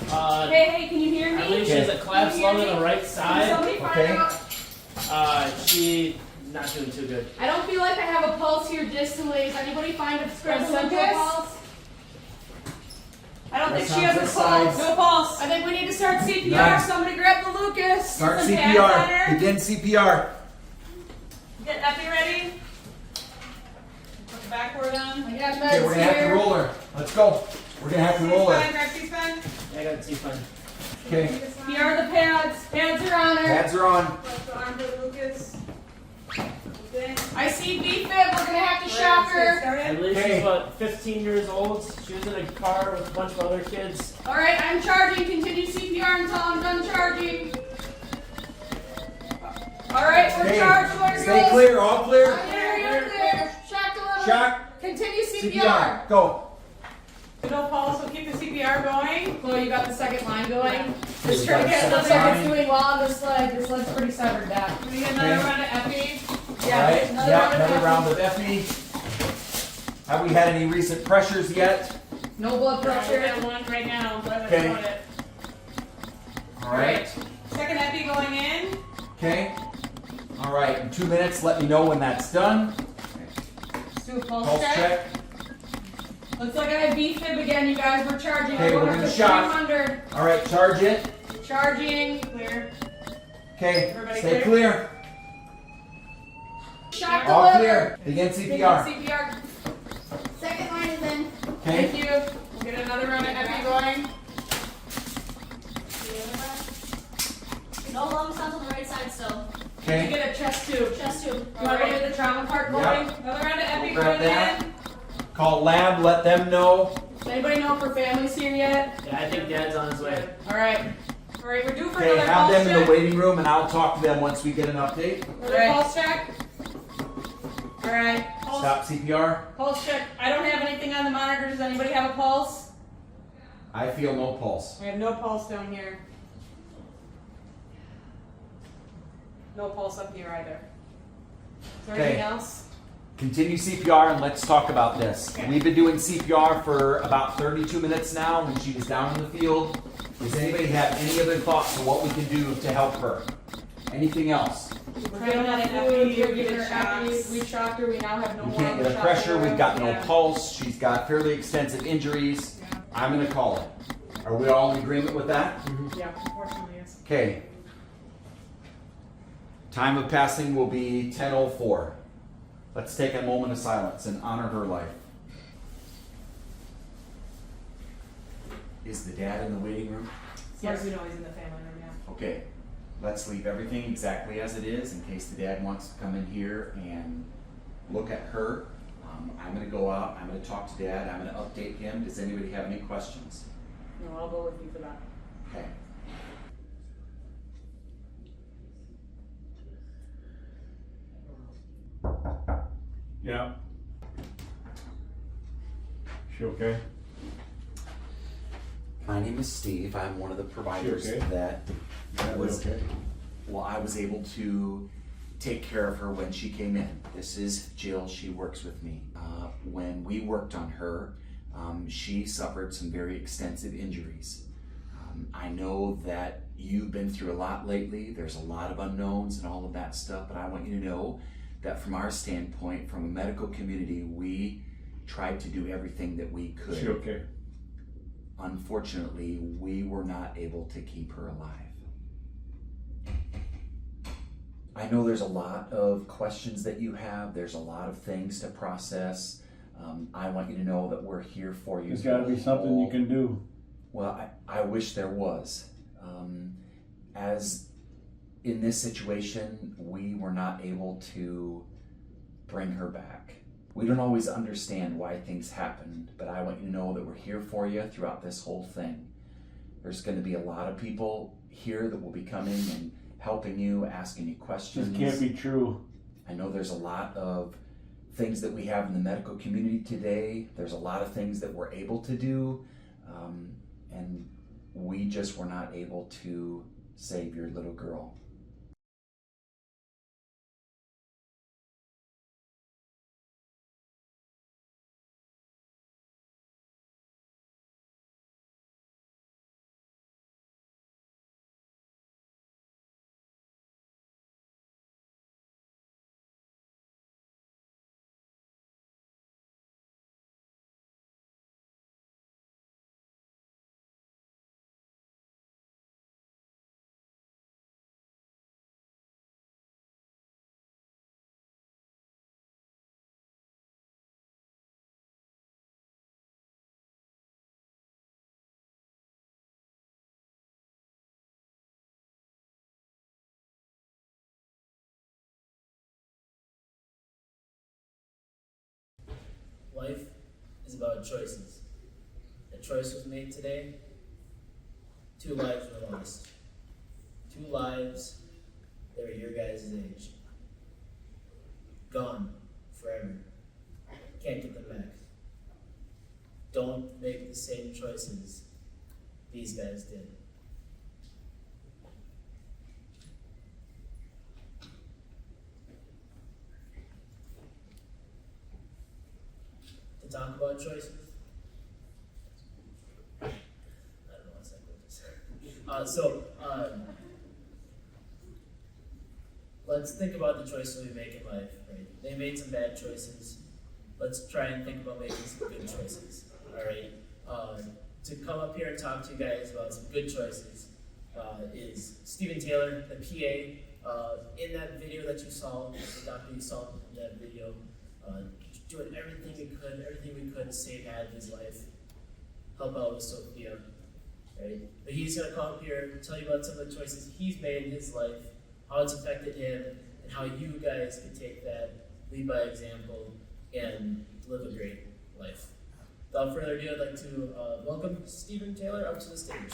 H: Hey, can you hear
E: I
H: me?
E: believe she has a collapsed lung on the right
H: Can
E: side.
H: somebody find
J: Okay.
H: out?
E: She not doing too good.
K: I don't feel like I have a pulse here distally. Does anybody find a central
H: Lucas?
K: pulse?
H: I don't think
J: That
H: she has a
J: sounds
H: pulse.
J: like
H: No pulse.
K: I think we need to start CPR.
J: None.
K: Somebody grab the Lucas.
J: Start
H: Some pads on
J: CPR.
H: her.
J: Begin CPR.
H: Get Effie ready. Put the backboard on.
K: I got
J: Okay,
K: meds
J: we're gonna have to
K: here.
J: roll her. Let's go. We're gonna have to roll
H: C-spine,
J: her.
H: grab C-spine.
E: I got C-spine.
J: Okay.
H: Here are the pads.
K: Pads are on her.
J: Pads are on.
H: Press the arm to Lucas. Okay.
K: I see B-fib. We're gonna have to shock her.
E: I
H: Started.
E: believe
J: Okay.
E: she's about 15 years old. She was in a car with a bunch of other kids.
K: All right, I'm charging. Continue CPR until I'm done charging. All right, we're
J: Okay.
K: charged, boys.
J: Stay clear. All clear.
K: I'm clear. You're clear. Shocked a little.
J: Shock.
K: Continue CPR.
J: CPR. Go.
H: No pulse, so keep the CPR going.
K: Chloe, you got the second line going.
H: Yeah.
K: This
J: We got the
K: tourniquet looks
J: second
K: like it's
J: line.
K: doing well on this leg. This leg's pretty severed, Dad.
H: Can we get another
J: Okay.
H: round of Effie?
K: Yeah,
J: All right.
K: another
J: Yeah,
K: round of
J: another
K: Effie.
J: round of Effie. Have we had any recent pressures yet?
K: No blood
H: We're
K: pressure.
H: at one right now. Let us
J: Okay.
H: put it.
J: All right.
H: Second Effie going in.
J: Okay. All right. In 2 minutes, let me know when that's done.
H: Let's do a pulse,
J: Pulse check.
K: Looks like I have B-fib again, you guys. We're charging.
J: Okay, we're
K: Everyone
J: gonna
K: up to
J: shock.
K: 300.
J: All right. Charge it.
K: Charging.
H: Clear.
J: Okay.
H: Everybody
J: Stay
H: clear?
J: clear.
K: Shock
J: All
K: delivered.
J: clear. Begin CPR.
K: CPR. Second line is in.
J: Okay.
H: Thank you. We'll get another round of Effie going.
K: No lungs on the right side still.
H: You
J: Okay.
H: get a chest tube.
K: Chest tube.
H: You want to get the trauma part going?
J: Yeah.
H: Another round of Effie
J: Grab
H: going
J: that.
H: in.
J: Call lab. Let them know.
K: Does anybody know if her family's here yet?
E: Yeah, I think Dad's on his way.
K: All right.
H: All right, we're due for
J: Okay.
H: another
J: Have
H: pulse
J: them in
H: check.
J: the waiting room, and I'll talk to them once we get an update.
H: Another
K: Right.
H: pulse check. All right. Pulse,
J: Stop CPR.
H: pulse check. I don't have anything on the monitor. Does anybody have a pulse?
J: I feel no pulse.
H: I have no pulse down here. No pulse up here either. Is there
J: Okay.
H: anything else?
J: Continue CPR and let's talk about this.
H: Okay.
J: We've been doing CPR for about 32 minutes now when she was down in the field. Does anybody have any other thoughts on what we can do to help her? Anything else?
H: We're
K: Trying
H: giving
K: to
H: her
K: fluid,
H: Effie,
K: we're
H: we're
K: giving
H: giving
K: her Effie.
H: shots.
K: We shocked her. We now have no
J: We
K: more.
J: can't get a
K: shock
J: pressure.
K: her.
J: We've got no
H: Yeah.
J: pulse. She's got fairly extensive injuries.
H: Yeah.
J: I'm going to call it. Are we all in agreement with that?
H: Yeah, unfortunately, yes.
J: Okay. Time of passing will be 10:04. Let's take a moment of silence and honor her life. Is the dad in the waiting room?
H: As far as we know, he's in the family room, yeah.
J: Okay, let's leave everything exactly as it is in case the dad wants to come in here and look at her. I'm gonna go out, I'm gonna talk to dad, I'm gonna update him. Does anybody have any questions?
H: No, I'll go with you for that.
J: Okay.
B: Yeah. She okay?
J: My name is Steve. I'm one of the providers
B: okay?
J: that was
B: okay?
J: well, I was able to take care of her when she came in. This is Jill. She works with me. When we worked on her, she suffered some very extensive injuries. I know that you've been through a lot lately. There's a lot of unknowns and all of that stuff, but I want you to know that from our standpoint, from a medical community, we tried to do everything that we could.
B: She okay?
J: Unfortunately, we were not able to keep her alive. I know there's a lot of questions that you have. There's a lot of things to process. I want you to know that we're here for you.
B: There's got to be something you can do.
J: Well, I wish there was. As in this situation, we were not able to bring her back. We don't always understand why things happened, but I want you to know that we're here for you throughout this whole thing. There's going to be a lot of people here that will be coming and helping you, asking you questions.
B: This can't be true.
J: I know there's a lot of things that we have in the medical community today. There's a lot of things that we're able to do, and we just were not able to save your little girl.
A: Life is about choices. A choice was made today. 2 lives were lost. 2 lives that were your guys' age. Gone forever. Can't get them back. Don't make the same choices these guys did. To talk about choices. I don't know what's that let's think about the choices we make in life, right? They made some bad choices. Let's try and think about making some good choices, all right? To come up here and talk to you guys about some good choices is Stephen Taylor, the PA. In that video that you saw, the doctor you saw in that video, doing everything we could to save Hadley's life, help out with Sophia, right? But he's gonna come up here and tell you about some of the choices he's made in his life, how it's affected him, and how you guys can take that, lead by example, and live a great life. Without further ado, I'd like to welcome Stephen Taylor up to the stage.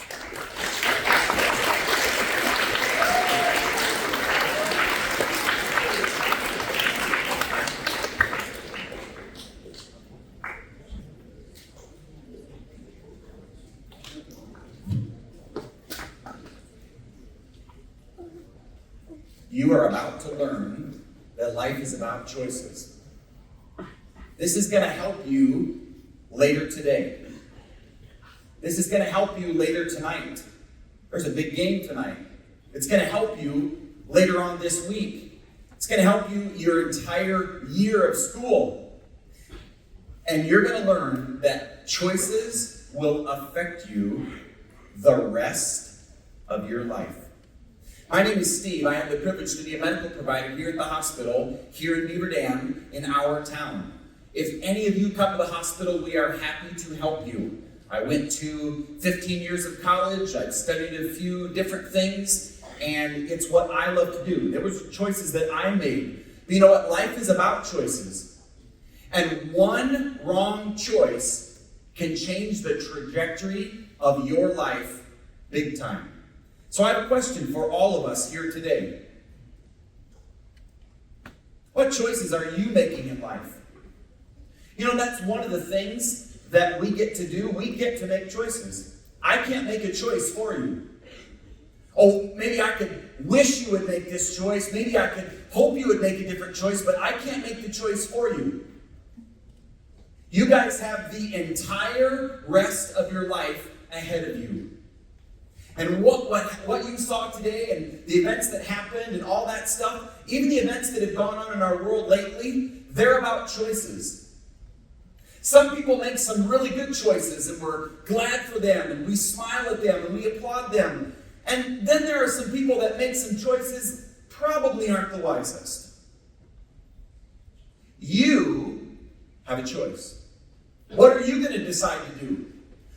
L: You are about to learn that life is about choices. This is going to help you later today. This is going to help you later tonight. There's a big game tonight. It's going to help you later on this week. It's going to help you your entire year of school. And you're going to learn that choices will affect you the rest of your life. My name is Steve. I have the privilege to be a medical provider here at the hospital, here in Beaver Dam, in our town. If any of you come to the hospital, we are happy to help you. I went to 15 years of college. I've studied a few different things, and it's what I love to do. There was choices that I made. But you know what? Life is about choices. And one wrong choice can change the trajectory of your life big time. So I have a question for all of us here today. What choices are you making in life? You know, that's one of the things that we get to do. We get to make choices. I can't make a choice for you. Oh, maybe I could wish you would make this choice. Maybe I could hope you would make a different choice, but I can't make the choice for you. You guys have the entire rest of your life ahead of you. And what you saw today and the events that happened and all that stuff, even the events that have gone on in our world lately, they're about choices. Some people make some really good choices and we're glad for them and we smile at them and we applaud them. And then there are some people that make some choices probably aren't the wisest. You have a choice. What are you going to decide to do?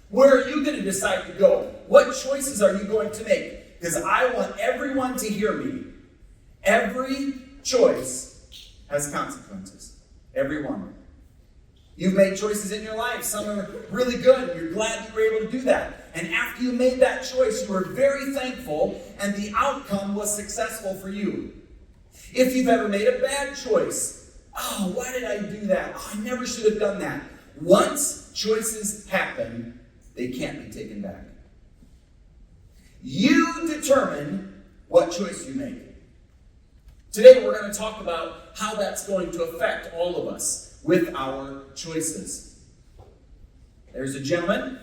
L: Where are you going to decide to go? What choices are you going to make? Because I want everyone to hear me. Every choice has consequences. Every one. You've made choices in your life. Some are really good, and you're glad you were able to do that. And after you made that choice, you were very thankful, and the outcome was successful for you. If you've ever made a bad choice, oh, why did I do that? Oh, I never should have done that. Once choices happen, they can't be taken back. You determine what choice you make. Today we're going to talk about how that's going to affect all of us with our choices. There's a gentleman.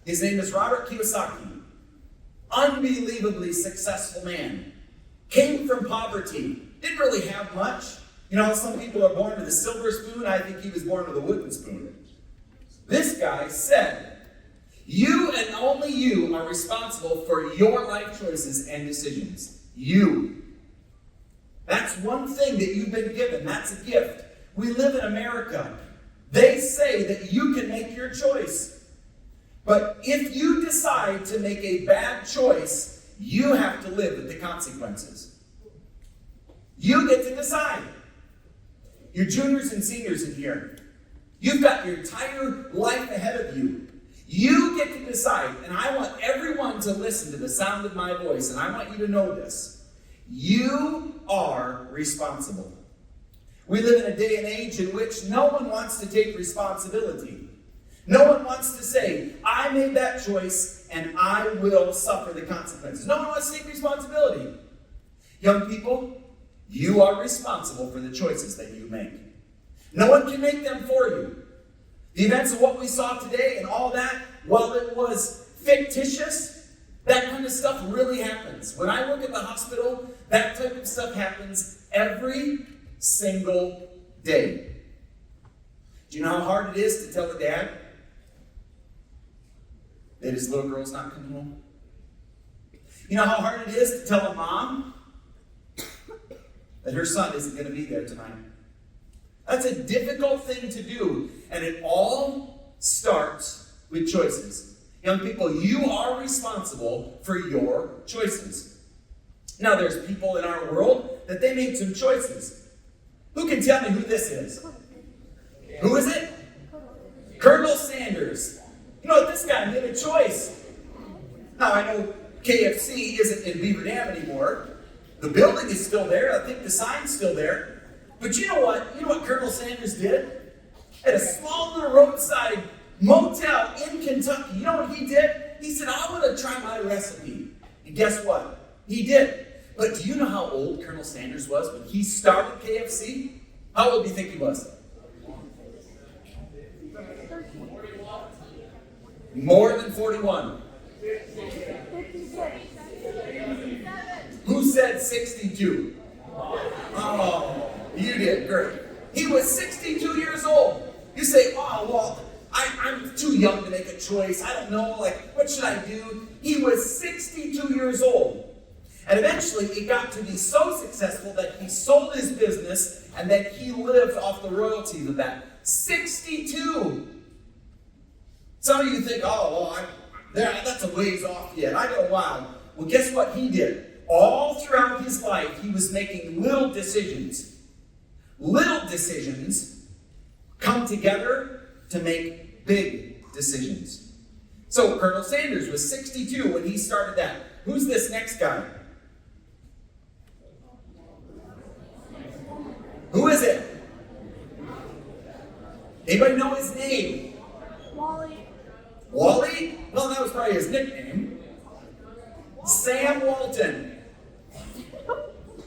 L: His name is Robert Kiyosaki. Unbelievably successful man. Came from poverty. Didn't really have much. You know, some people are born with a silver spoon. I think he was born with a wooden spoon. This guy said, you and only you are responsible for your life choices and decisions. You. That's one thing that you've been given. That's a gift. We live in America. They say that you can make your choice. But if you decide to make a bad choice, you have to live with the consequences. You get to decide. Your juniors and seniors in here, You've got your entire life ahead of you. You get to decide, and I want everyone to listen to the sound of my voice, and I want you to know this. You are responsible. We live in a day and age in which no one wants to take responsibility. No one wants to say, I made that choice and I will suffer the consequences. No one wants to take responsibility. Young people, you are responsible for the choices that you make. No one can make them for you. The events of what we saw today and all that, while it was fictitious, that kind of stuff really happens. When I work at the hospital, that type of stuff happens every single day. Do you know how hard it is to tell a dad that his little girl's not coming home? You know how hard it is to tell a mom that her son isn't going to be there tonight? That's a difficult thing to do, and it all starts with choices. Young people, you are responsible for your choices. Now, there's people in our world that they made some choices. Who can tell me who this is? Who is it? Colonel Sanders. You know what? This guy made a choice. Now, I know KFC isn't in Beaver Dam anymore. The building is still there. I think the sign's still there. But you know what? You know what Colonel Sanders did? At a small little roadside motel in Kentucky. You know what he did? He said, I want to try my recipe. And guess what? He did. But do you know how old Colonel Sanders was when he started KFC? How old do you think he was? More than 41. Who said 62? Oh, you did great. He was 62 years old. You say, oh, well, I'm too young to make a choice. I don't know, what should I do? He was 62 years old. And eventually, it got to be so successful that he sold his business and that he lived off the royalties of that. 62! Some of you think, oh, well, that's a ways off yet. I go, wow. Well, guess what he did? All throughout his life, he was making little decisions. Little decisions come together to make big decisions. So Colonel Sanders was 62 when he started that. Who's this next guy? Who is it? Anybody know his name?
I: Wally.
L: Wally? Well, that was probably his nickname. Sam Walton.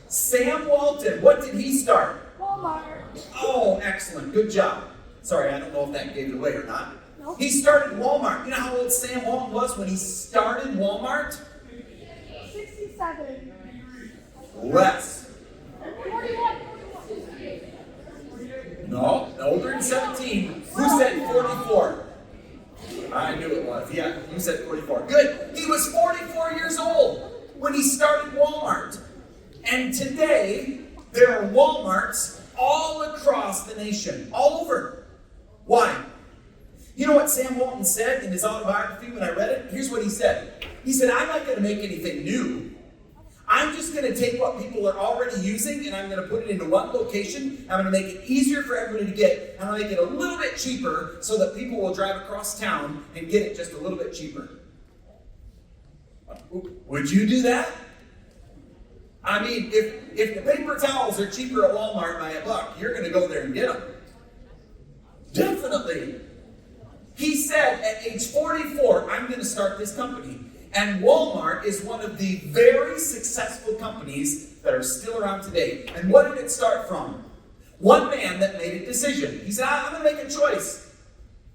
L: Sam Walton. What did he start?
I: Walmart.
L: Oh, excellent. Good job. Sorry, I don't know if that gave it away or not.
I: Nope.
L: He started Walmart. You know how old Sam Walton was when he started Walmart?
I: 67.
L: Less.
I: 41.
L: No, older than 17. Who said 44? I knew it was. Yeah, you said 44. Good. He was 44 years old when he started Walmart. And today, there are Walmarts all across the nation, all over. Why? You know what Sam Walton said in his autobiography when I read it? Here's what he said. He said, I'm not going to make anything new. I'm just going to take what people are already using and I'm going to put it into one location. I'm going to make it easier for everybody to get. I'm going to make it a little bit cheaper so that people will drive across town and get it just a little bit cheaper. Would you do that? I mean, if the paper towels are cheaper at Walmart by $1, you're going to go there and get them. Definitely. He said at age 44, I'm going to start this company. And Walmart is one of the very successful companies that are still around today. And what did it start from? One man that made a decision. He said, I'm going to make a choice.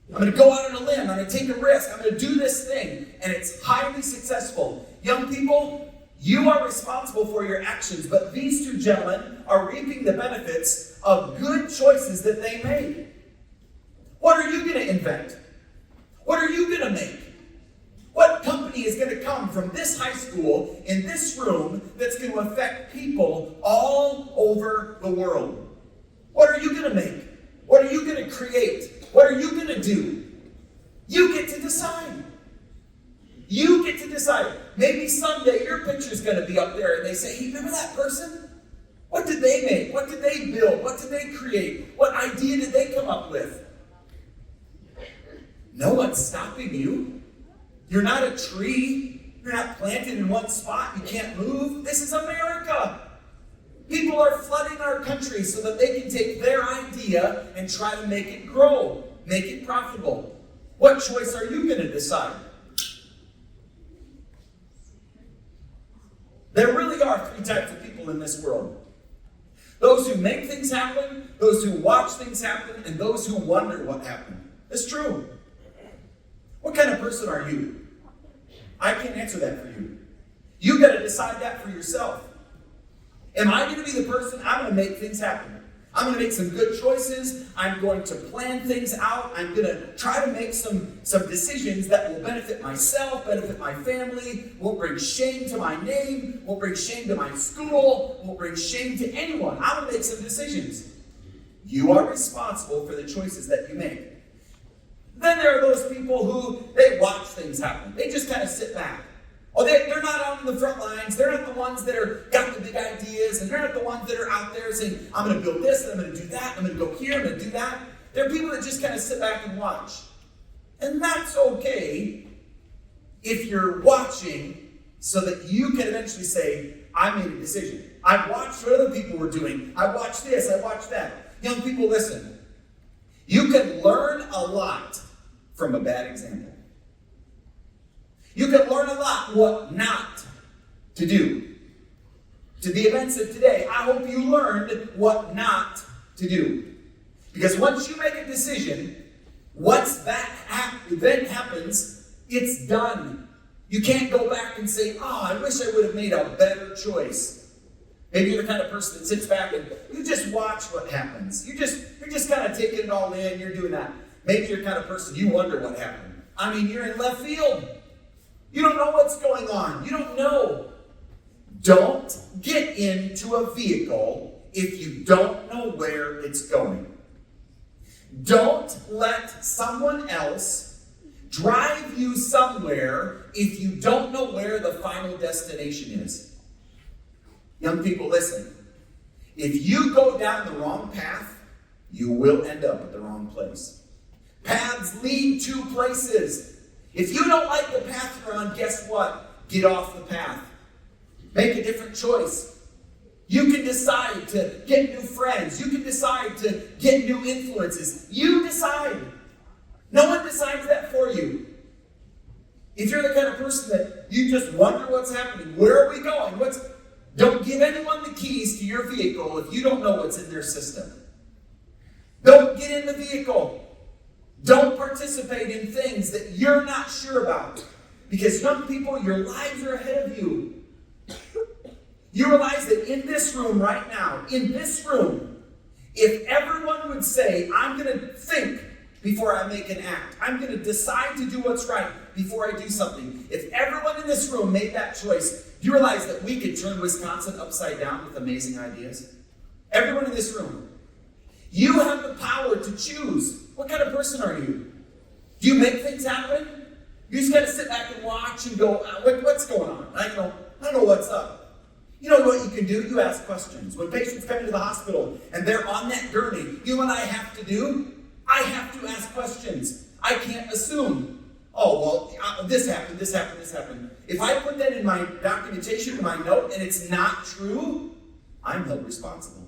L: I'm going to go out on a limb. I'm going to take a risk. I'm going to do this thing. And it's highly successful. Young people, you are responsible for your actions. But these two gentlemen are reaping the benefits of good choices that they made. What are you going to invent? What are you going to make? What company is going to come from this high school in this room that's going to affect people all over the world? What are you going to make? What are you going to create? What are you going to do? You get to decide. You get to decide. Maybe someday your picture's going to be up there and they say, hey, remember that person? What did they make? What did they build? What did they create? What idea did they come up with? No one's stopping you. You're not a tree. You're not planted in one spot. You can't move. This is America. People are flooding our country so that they can take their idea and try to make it grow, make it profitable. What choice are you going to decide? There really are three types of people in this world. Those who make things happen, those who watch things happen, and those who wonder what happened. It's true. What kind of person are you? I can't answer that for you. You got to decide that for yourself. Am I going to be the person? I'm going to make things happen. I'm going to make some good choices. I'm going to plan things out. I'm going to try to make some decisions that will benefit myself, benefit my family, won't bring shame to my name, won't bring shame to my school, won't bring shame to anyone. I'm going to make some decisions. You are responsible for the choices that you make. Then there are those people who, they watch things happen. They just kind of sit back. Oh, they're not out on the front lines. They're not the ones that are got the big ideas, and they're not the ones that are out there saying, I'm going to build this, and I'm going to do that, I'm going to go here, I'm going to do that. There are people that just kind of sit back and watch. And that's okay if you're watching so that you can eventually say, I made a decision. I watched what other people were doing. I watched this, I watched that. Young people, listen. You can learn a lot from a bad example. You can learn a lot what not to do. To the events of today, I hope you learned what not to do. Because once you make a decision, once that event happens, it's done. You can't go back and say, I wish I would have made a better choice. Maybe you're the kind of person that sits back and you just watch what happens. You're just kind of taking it all in, you're doing that. Maybe you're the kind of person, you wonder what happened. I mean, you're in left field. You don't know what's going on. You don't know. Don't get into a vehicle if you don't know where it's going. Don't let someone else drive you somewhere if you don't know where the final destination is. Young people, listen. If you go down the wrong path, you will end up at the wrong place. Paths lead to places. If you don't like the path you're on, guess what? Get off the path. Make a different choice. You can decide to get new friends. You can decide to get new influences. You decide. No one decides that for you. If you're the kind of person that you just wonder what's happening, where are we going? Don't give anyone the keys to your vehicle if you don't know what's in their system. Don't get in the vehicle. Don't participate in things that you're not sure about. Because young people, your lives are ahead of you. You realize that in this room right now, in this room, if everyone would say, I'm going to think before I make an act. I'm going to decide to do what's right before I do something. If everyone in this room made that choice, do you realize that we could turn Wisconsin upside down with amazing ideas? Everyone in this room. You have the power to choose. What kind of person are you? Do you make things happen? You just got to sit back and watch and go, what's going on? I don't know what's up. You know what you can do? You ask questions. When patients come into the hospital and they're on that gurney, you know what I have to do? I have to ask questions. I can't assume. Oh, well, this happened. If I put that in my documentation, in my note, and it's not true, I'm held responsible.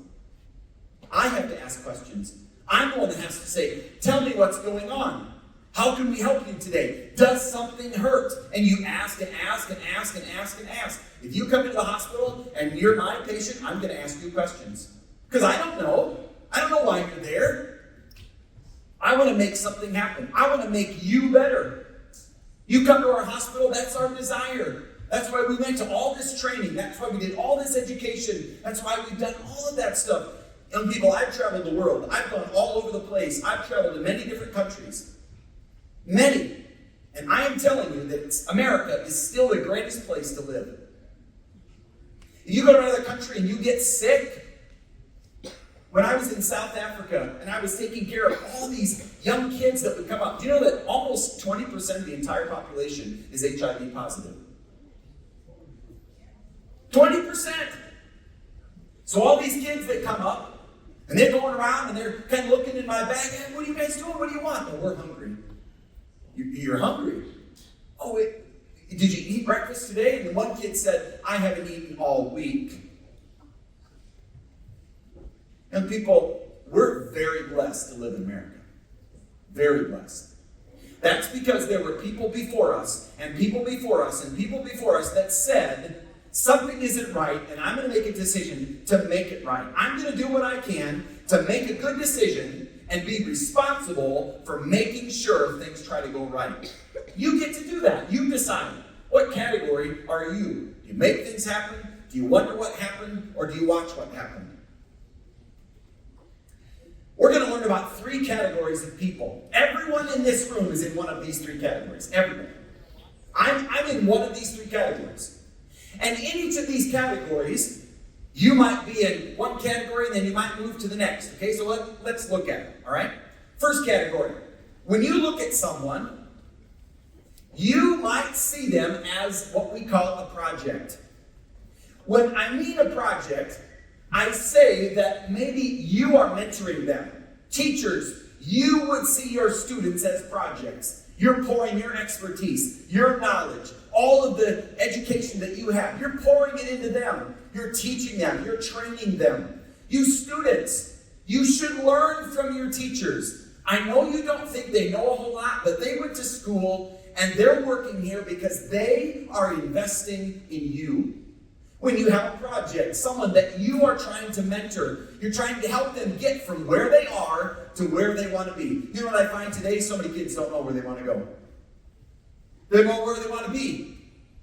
L: I have to ask questions. I'm the one that has to say, tell me what's going on. How can we help you today? Does something hurt? And you ask and ask and ask and ask and ask. If you come into the hospital and you're my patient, I'm going to ask you questions. Because I don't know. I don't know why you're there. I want to make something happen. I want to make you better. You come to our hospital, that's our desire. That's why we went to all this training. That's why we did all this education. That's why we've done all of that stuff. Young people, I've traveled the world. I've gone all over the place. I've traveled to many different countries. Many. And I am telling you that America is still the greatest place to live. If you go to another country and you get sick, when I was in South Africa and I was taking care of all these young kids that would come up, do you know that almost 20% of the entire population is HIV positive? 20%! So all these kids that come up, and they're going around and they're kind of looking in my bag, hey, what are you guys doing? What do you want? Well, we're hungry. You're hungry. Oh, did you eat breakfast today? And the one kid said, I haven't eaten all week. And people, we're very blessed to live in America. Very blessed. That's because there were people before us, and people before us, and people before us that said, something isn't right, and I'm going to make a decision to make it right. I'm going to do what I can to make a good decision and be responsible for making sure things try to go right. You get to do that. You decide. What category are you? Do you make things happen? Do you wonder what happened? Or do you watch what happened? We're going to learn about 3 categories of people. Everyone in this room is in one of these 3 categories. Everyone. I'm in one of these 3 categories. And in each of these categories, you might be in one category and then you might move to the next. Okay, so let's look at it. All right? First category. When you look at someone, you might see them as what we call a project. When I mean a project, I say that maybe you are mentoring them. Teachers, you would see your students as projects. You're pouring your expertise, your knowledge, all of the education that you have. You're pouring it into them. You're teaching them. You're training them. You students, you should learn from your teachers. I know you don't think they know a whole lot, but they went to school and they're working here because they are investing in you. When you have a project, someone that you are trying to mentor, you're trying to help them get from where they are to where they want to be. You know what I find today? So many kids don't know where they want to go. They don't know where they want to be.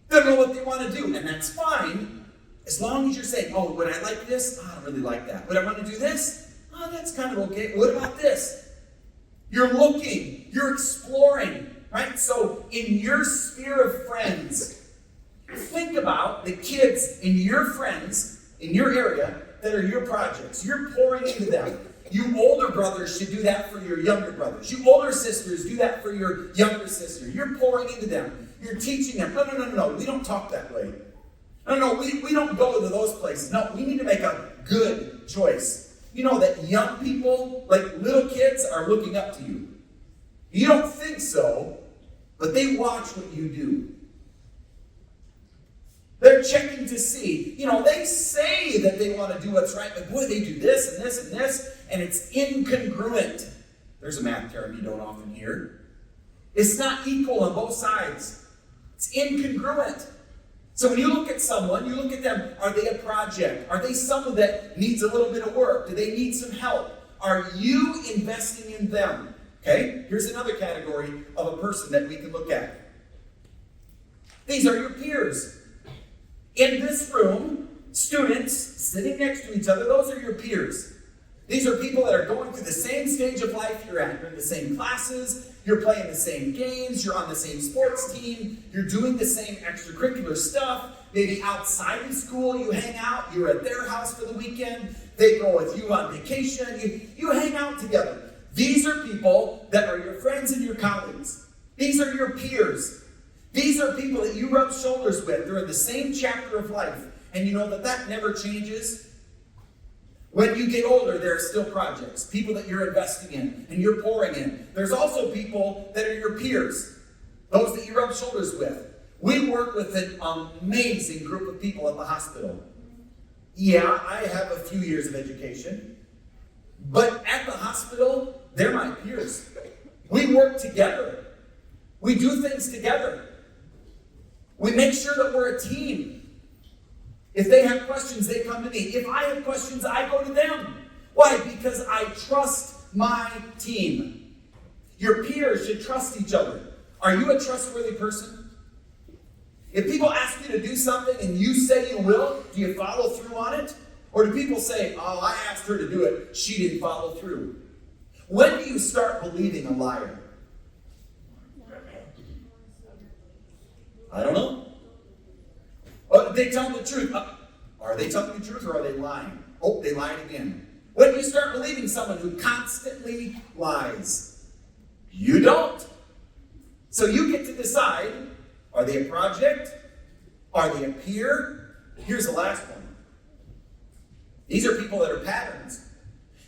L: They don't know what they want to do. And that's fine, as long as you're saying, oh, would I like this? Oh, I don't really like that. Would I want to do this? Oh, that's kind of okay. What about this? You're looking. You're exploring. Right? So in your sphere of friends, think about the kids in your friends, in your area, that are your projects. You're pouring into them. You older brothers should do that for your younger brothers. You older sisters do that for your younger sister. You're pouring into them. You're teaching them. No. We don't talk that way. No. We don't go to those places. No, we need to make a good choice. You know that young people, like little kids, are looking up to you. You don't think so, but they watch what you do. They're checking to see. You know, they say that they want to do what's right, but boy, they do this and this and this, and it's incongruent. There's a math term you don't often hear. It's not equal on both sides. It's incongruent. So when you look at someone, you look at them, are they a project? Are they someone that needs a little bit of work? Do they need some help? Are you investing in them? Okay, here's another category of a person that we can look at. These are your peers. In this room, students sitting next to each other, those are your peers. These are people that are going through the same stage of life you're at. You're in the same classes, you're playing the same games, you're on the same sports team, you're doing the same extracurricular stuff. Maybe outside of school you hang out, you're at their house for the weekend, they go with you on vacation, you hang out together. These are people that are your friends and your colleagues. These are your peers. These are people that you rub shoulders with. They're in the same chapter of life. And you know that never changes. When you get older, there are still projects, people that you're investing in and you're pouring in. There's also people that are your peers, those that you rub shoulders with. We work with an amazing group of people at the hospital. Yeah, I have a few years of education, but at the hospital, they're my peers. We work together. We do things together. We make sure that we're a team. If they have questions, they come to me. If I have questions, I go to them. Why? Because I trust my team. Your peers should trust each other. Are you a trustworthy person? If people ask you to do something and you say you will, do you follow through on it? Or do people say, oh, I asked her to do it, she didn't follow through? When do you start believing a liar? I don't know. Oh, they tell the truth. Are they telling the truth or are they lying? Oh, they lied again. When do you start believing someone who constantly lies? You don't. So you get to decide, are they a project? Are they a peer? Here's the last one. These are people that are patterns.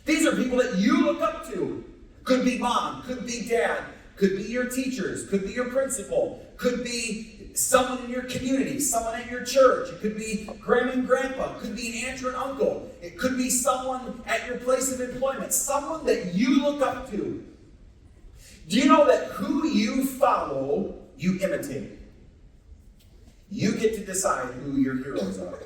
L: These are people that you look up to. Could be mom, could be dad, could be your teachers, could be your principal, could be someone in your community, someone at your church. It could be grandma and grandpa, it could be an aunt or an uncle. It could be someone at your place of employment, someone that you look up to. Do you know that who you follow, you imitate? You get to decide who your heroes are.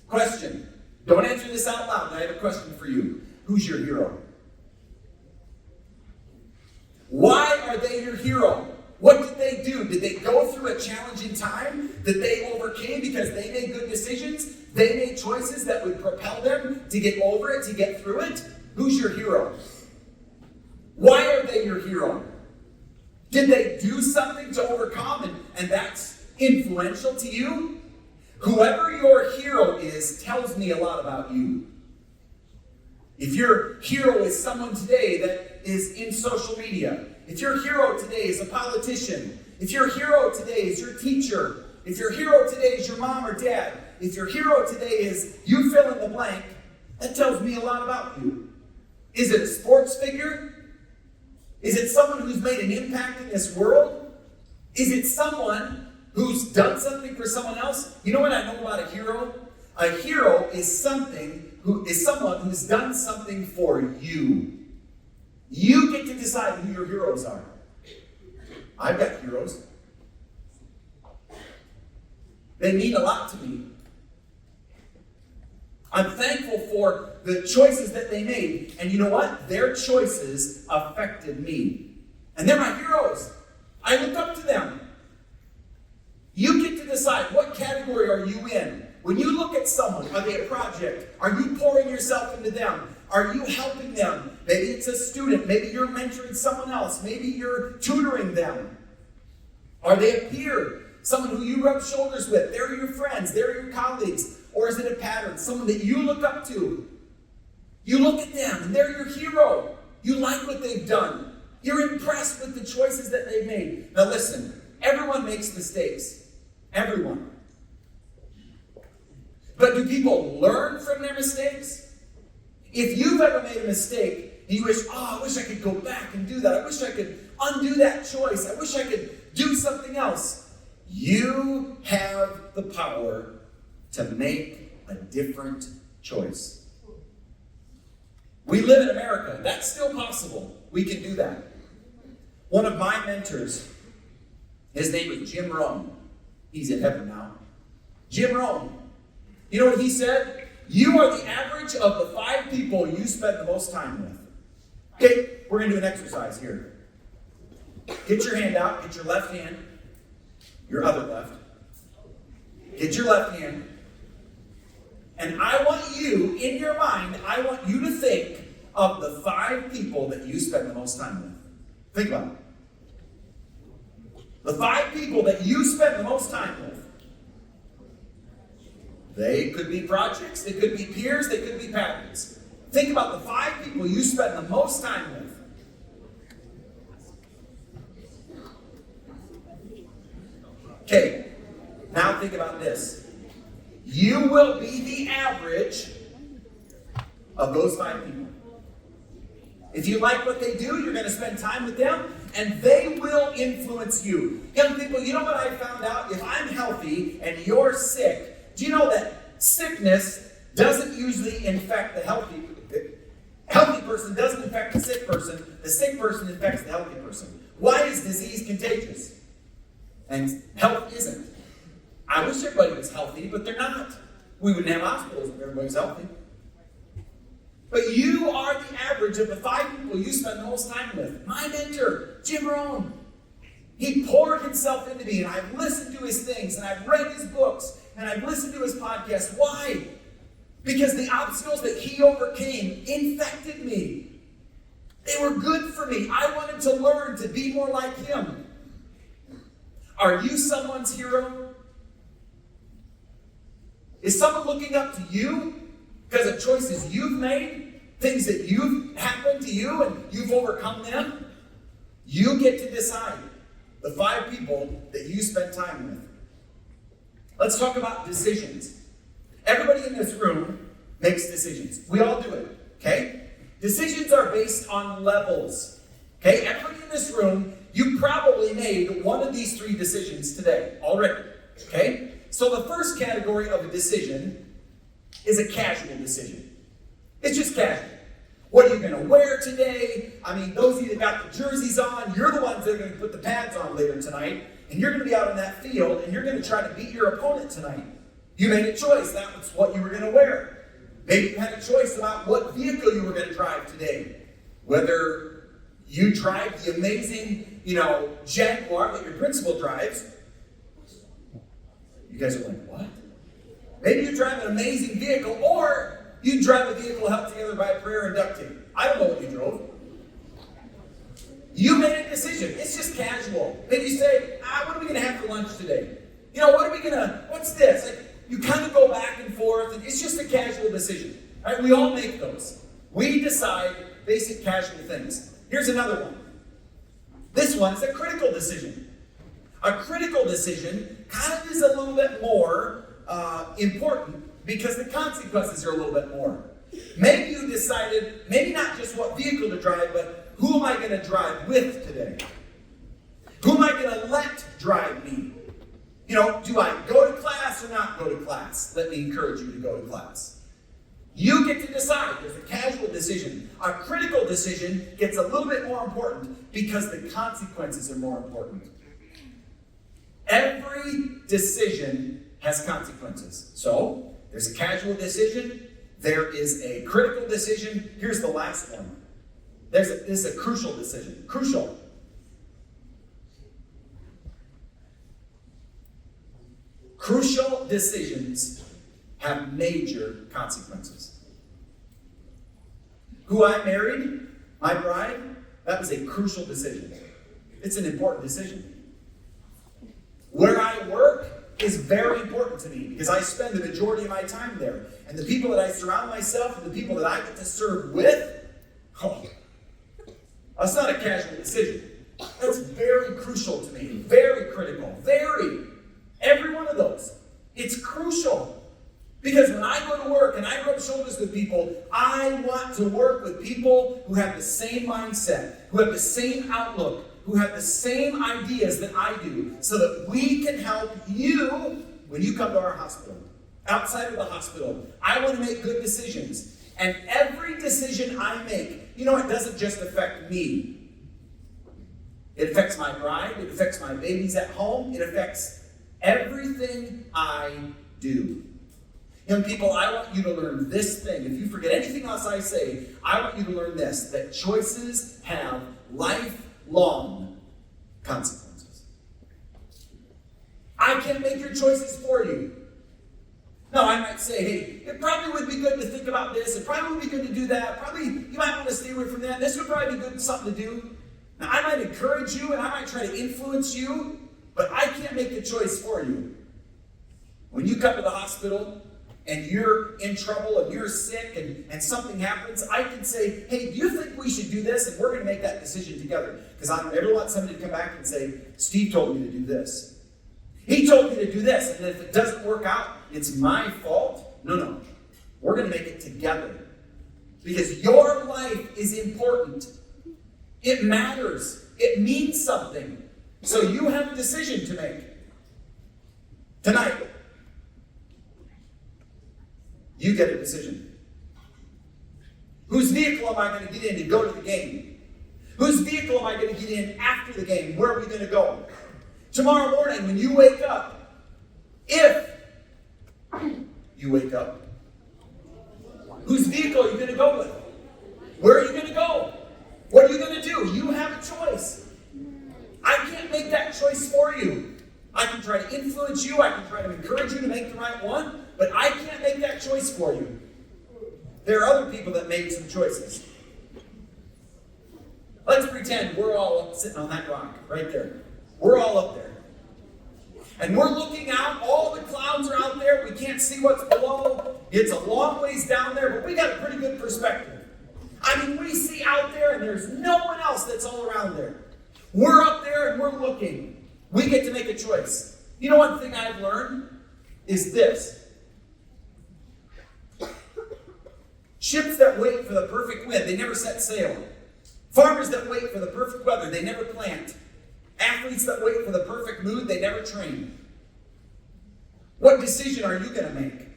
L: Question. Don't answer this out loud. I have a question for you. Who's your hero? Why are they your hero? What did they do? Did they go through a challenging time that they overcame because they made good decisions? They made choices that would propel them to get over it, to get through it? Who's your hero? Why are they your hero? Did they do something to overcome and that's influential to you? Whoever your hero is tells me a lot about you. If your hero is someone today that is in social media, if your hero today is a politician, if your hero today is your teacher, if your hero today is your mom or dad, if your hero today is you fill in the blank, that tells me a lot about you. Is it a sports figure? Is it someone who's made an impact in this world? Is it someone who's done something for someone else? You know what I know about a hero? A hero is someone who's done something for you. You get to decide who your heroes are. I've got heroes. They mean a lot to me. I'm thankful for the choices that they made. And you know what? Their choices affected me. And they're my heroes. I look up to them. You get to decide what category are you in. When you look at someone, are they a project? Are you pouring yourself into them? Are you helping them? Maybe it's a student. Maybe you're mentoring someone else. Maybe you're tutoring them. Are they a peer? Someone who you rub shoulders with. They're your friends. They're your colleagues. Or is it a pattern? Someone that you look up to. You look at them and they're your hero. You like what they've done. You're impressed with the choices that they've made. Now listen, everyone makes mistakes. Everyone. But do people learn from their mistakes? If you've ever made a mistake, and you wish, I wish I could go back and do that. I wish I could undo that choice. I wish I could do something else. You have the power to make a different choice. We live in America. That's still possible. We can do that. One of my mentors, his name was Jim Rohn. He's in heaven now. Jim Rohn. You know what he said? You are the average of the 5 people you spend the most time with. Okay, we're going to do an exercise here. Get your hand out. Get your left hand. Your other left. Get your left hand. And I want you, in your mind, I want you to think of the 5 people that you spend the most time with. Think about it. The 5 people that you spend the most time with. They could be projects, they could be peers, they could be patterns. Think about the 5 people you spend the most time with. Okay, now think about this. You will be the average of those 5 people. If you like what they do, you're going to spend time with them, and they will influence you. Young people, you know what I found out? If I'm healthy and you're sick, do you know that sickness doesn't usually infect the healthy person doesn't infect the sick person infects the healthy person. Why is disease contagious? And health isn't. I wish everybody was healthy, but they're not. We wouldn't have hospitals if everybody was healthy. But you are the average of the 5 people you spend the most time with. My mentor, Jim Rohn. He poured himself into me, and I've listened to his things, and I've read his books, and I've listened to his podcast. Why? Because the obstacles that he overcame infected me. They were good for me. I wanted to learn to be more like him. Are you someone's hero? Is someone looking up to you because of choices you've made? Things that you've happened to you and you've overcome them? You get to decide the 5 people that you spend time with. Let's talk about decisions. Everybody in this room makes decisions. We all do it, okay? Decisions are based on levels, okay? Everybody in this room you probably made one of these three decisions today already, okay? So the first category of a decision is a casual decision. It's just casual. What are you going to wear today? I mean, those of you that got the jerseys on, you're the ones that are going to put the pads on later tonight, and you're going to be out on that field, and you're going to try to beat your opponent tonight. You made a choice. That was what you were going to wear. Maybe you had a choice about what vehicle you were going to drive today. Whether you drive the amazing, Jaguar that your principal drives. You guys are like, what? Maybe you drive an amazing vehicle, or you drive a vehicle held together by prayer and duct tape. I don't know what you drove. You made a decision. It's just casual. Maybe you say, what are we going to have for lunch today? What's this? Like, you kind of go back and forth, and it's just a casual decision. Right? We all make those. We decide basic casual things. Here's another one. This one is a critical decision. A critical decision kind of is a little bit more important because the consequences are a little bit more. Maybe you decided, maybe not just what vehicle to drive, but who am I going to drive with today? Who am I going to let drive me? Do I go to class or not go to class? Let me encourage you to go to class. You get to decide. There's a casual decision. A critical decision gets a little bit more important because the consequences are more important. Every decision has consequences. So, there's a casual decision. There is a critical decision. Here's the last one. This is a crucial decision. Crucial. Crucial decisions have major consequences. Who I married, my bride, that was a crucial decision. It's an important decision. Where I work is very important to me because I spend the majority of my time there. And the people that I surround myself and the people that I get to serve with, that's not a casual decision. That's very crucial to me. Very critical. Very. Every one of those. It's crucial. Because when I go to work and I rub shoulders with people, I want to work with people who have the same mindset, who have the same outlook, who have the same ideas that I do, so that we can help you when you come to our hospital. Outside of the hospital, I want to make good decisions. And every decision I make, it doesn't just affect me. It affects my bride, it affects my babies at home, it affects everything I do. Young people, I want you to learn this thing. If you forget anything else I say, I want you to learn this, that choices have lifelong consequences. I can't make your choices for you. No, I might say, hey, it probably would be good to think about this. It probably would be good to do that. Probably you might want to stay away from that. This would probably be good, something to do. Now, I might encourage you and I might try to influence you, but I can't make the choice for you. When you come to the hospital and you're in trouble and you're sick and something happens, I can say, hey, do you think we should do this? And we're going to make that decision together. Because I don't ever want somebody to come back and say, Steve told me to do this. He told me to do this. And if it doesn't work out, it's my fault. No. We're going to make it together. Because your life is important. It matters. It means something. So you have a decision to make. Tonight, you get a decision. Whose vehicle am I going to get in to go to the game? Whose vehicle am I going to get in after the game? Where are we going to go? Tomorrow morning when you wake up, if you wake up, whose vehicle are you going to go with? Where are you going to go? What are you going to do? You have a choice. I can't make that choice for you. I can try to influence you. I can try to encourage you to make the right one. But I can't make that choice for you. There are other people that made some choices. Let's pretend we're all sitting on that rock right there. We're all up there. And we're looking out. All the clouds are out there. We can't see what's below. It's a long ways down there, but we got a pretty good perspective. I mean, we see out there and there's no one else that's all around there. We're up there and we're looking. We get to make a choice. You know, one thing I've learned is this. Ships that wait for the perfect wind, they never set sail. Farmers that wait for the perfect weather, they never plant. Athletes that wait for the perfect mood, they never train. What decision are you going to make?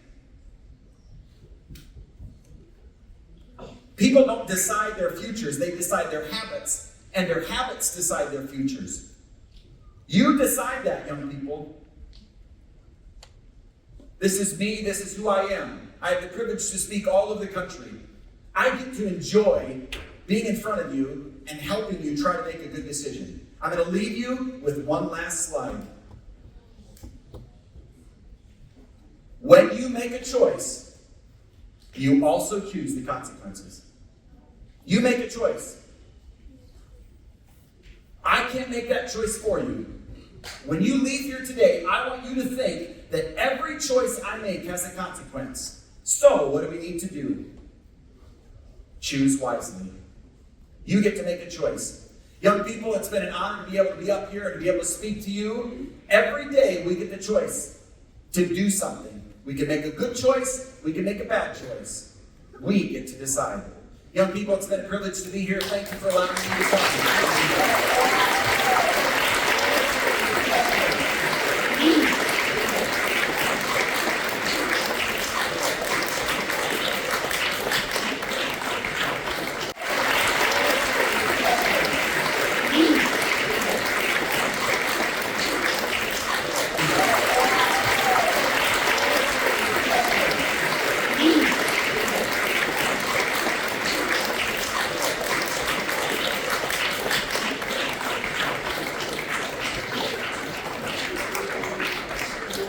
L: People don't decide their futures, they decide their habits. And their habits decide their futures. You decide that, young people. This is me, this is who I am. I have the privilege to speak all over the country. I get to enjoy being in front of you and helping you try to make a good decision. I'm going to leave you with one last slide. When you make a choice, you also choose the consequences. You make a choice. I can't make that choice for you. When you leave here today, I want you to think that every choice I make has a consequence. So, what do we need to do? Choose wisely. You get to make a choice. Young people, it's been an honor to be able to be up here and to be able to speak to you. Every day we get the choice to do something. We can make a good choice, we can make a bad choice. We get to decide. Young people, it's been a privilege to be here. Thank you for allowing me to talk to you.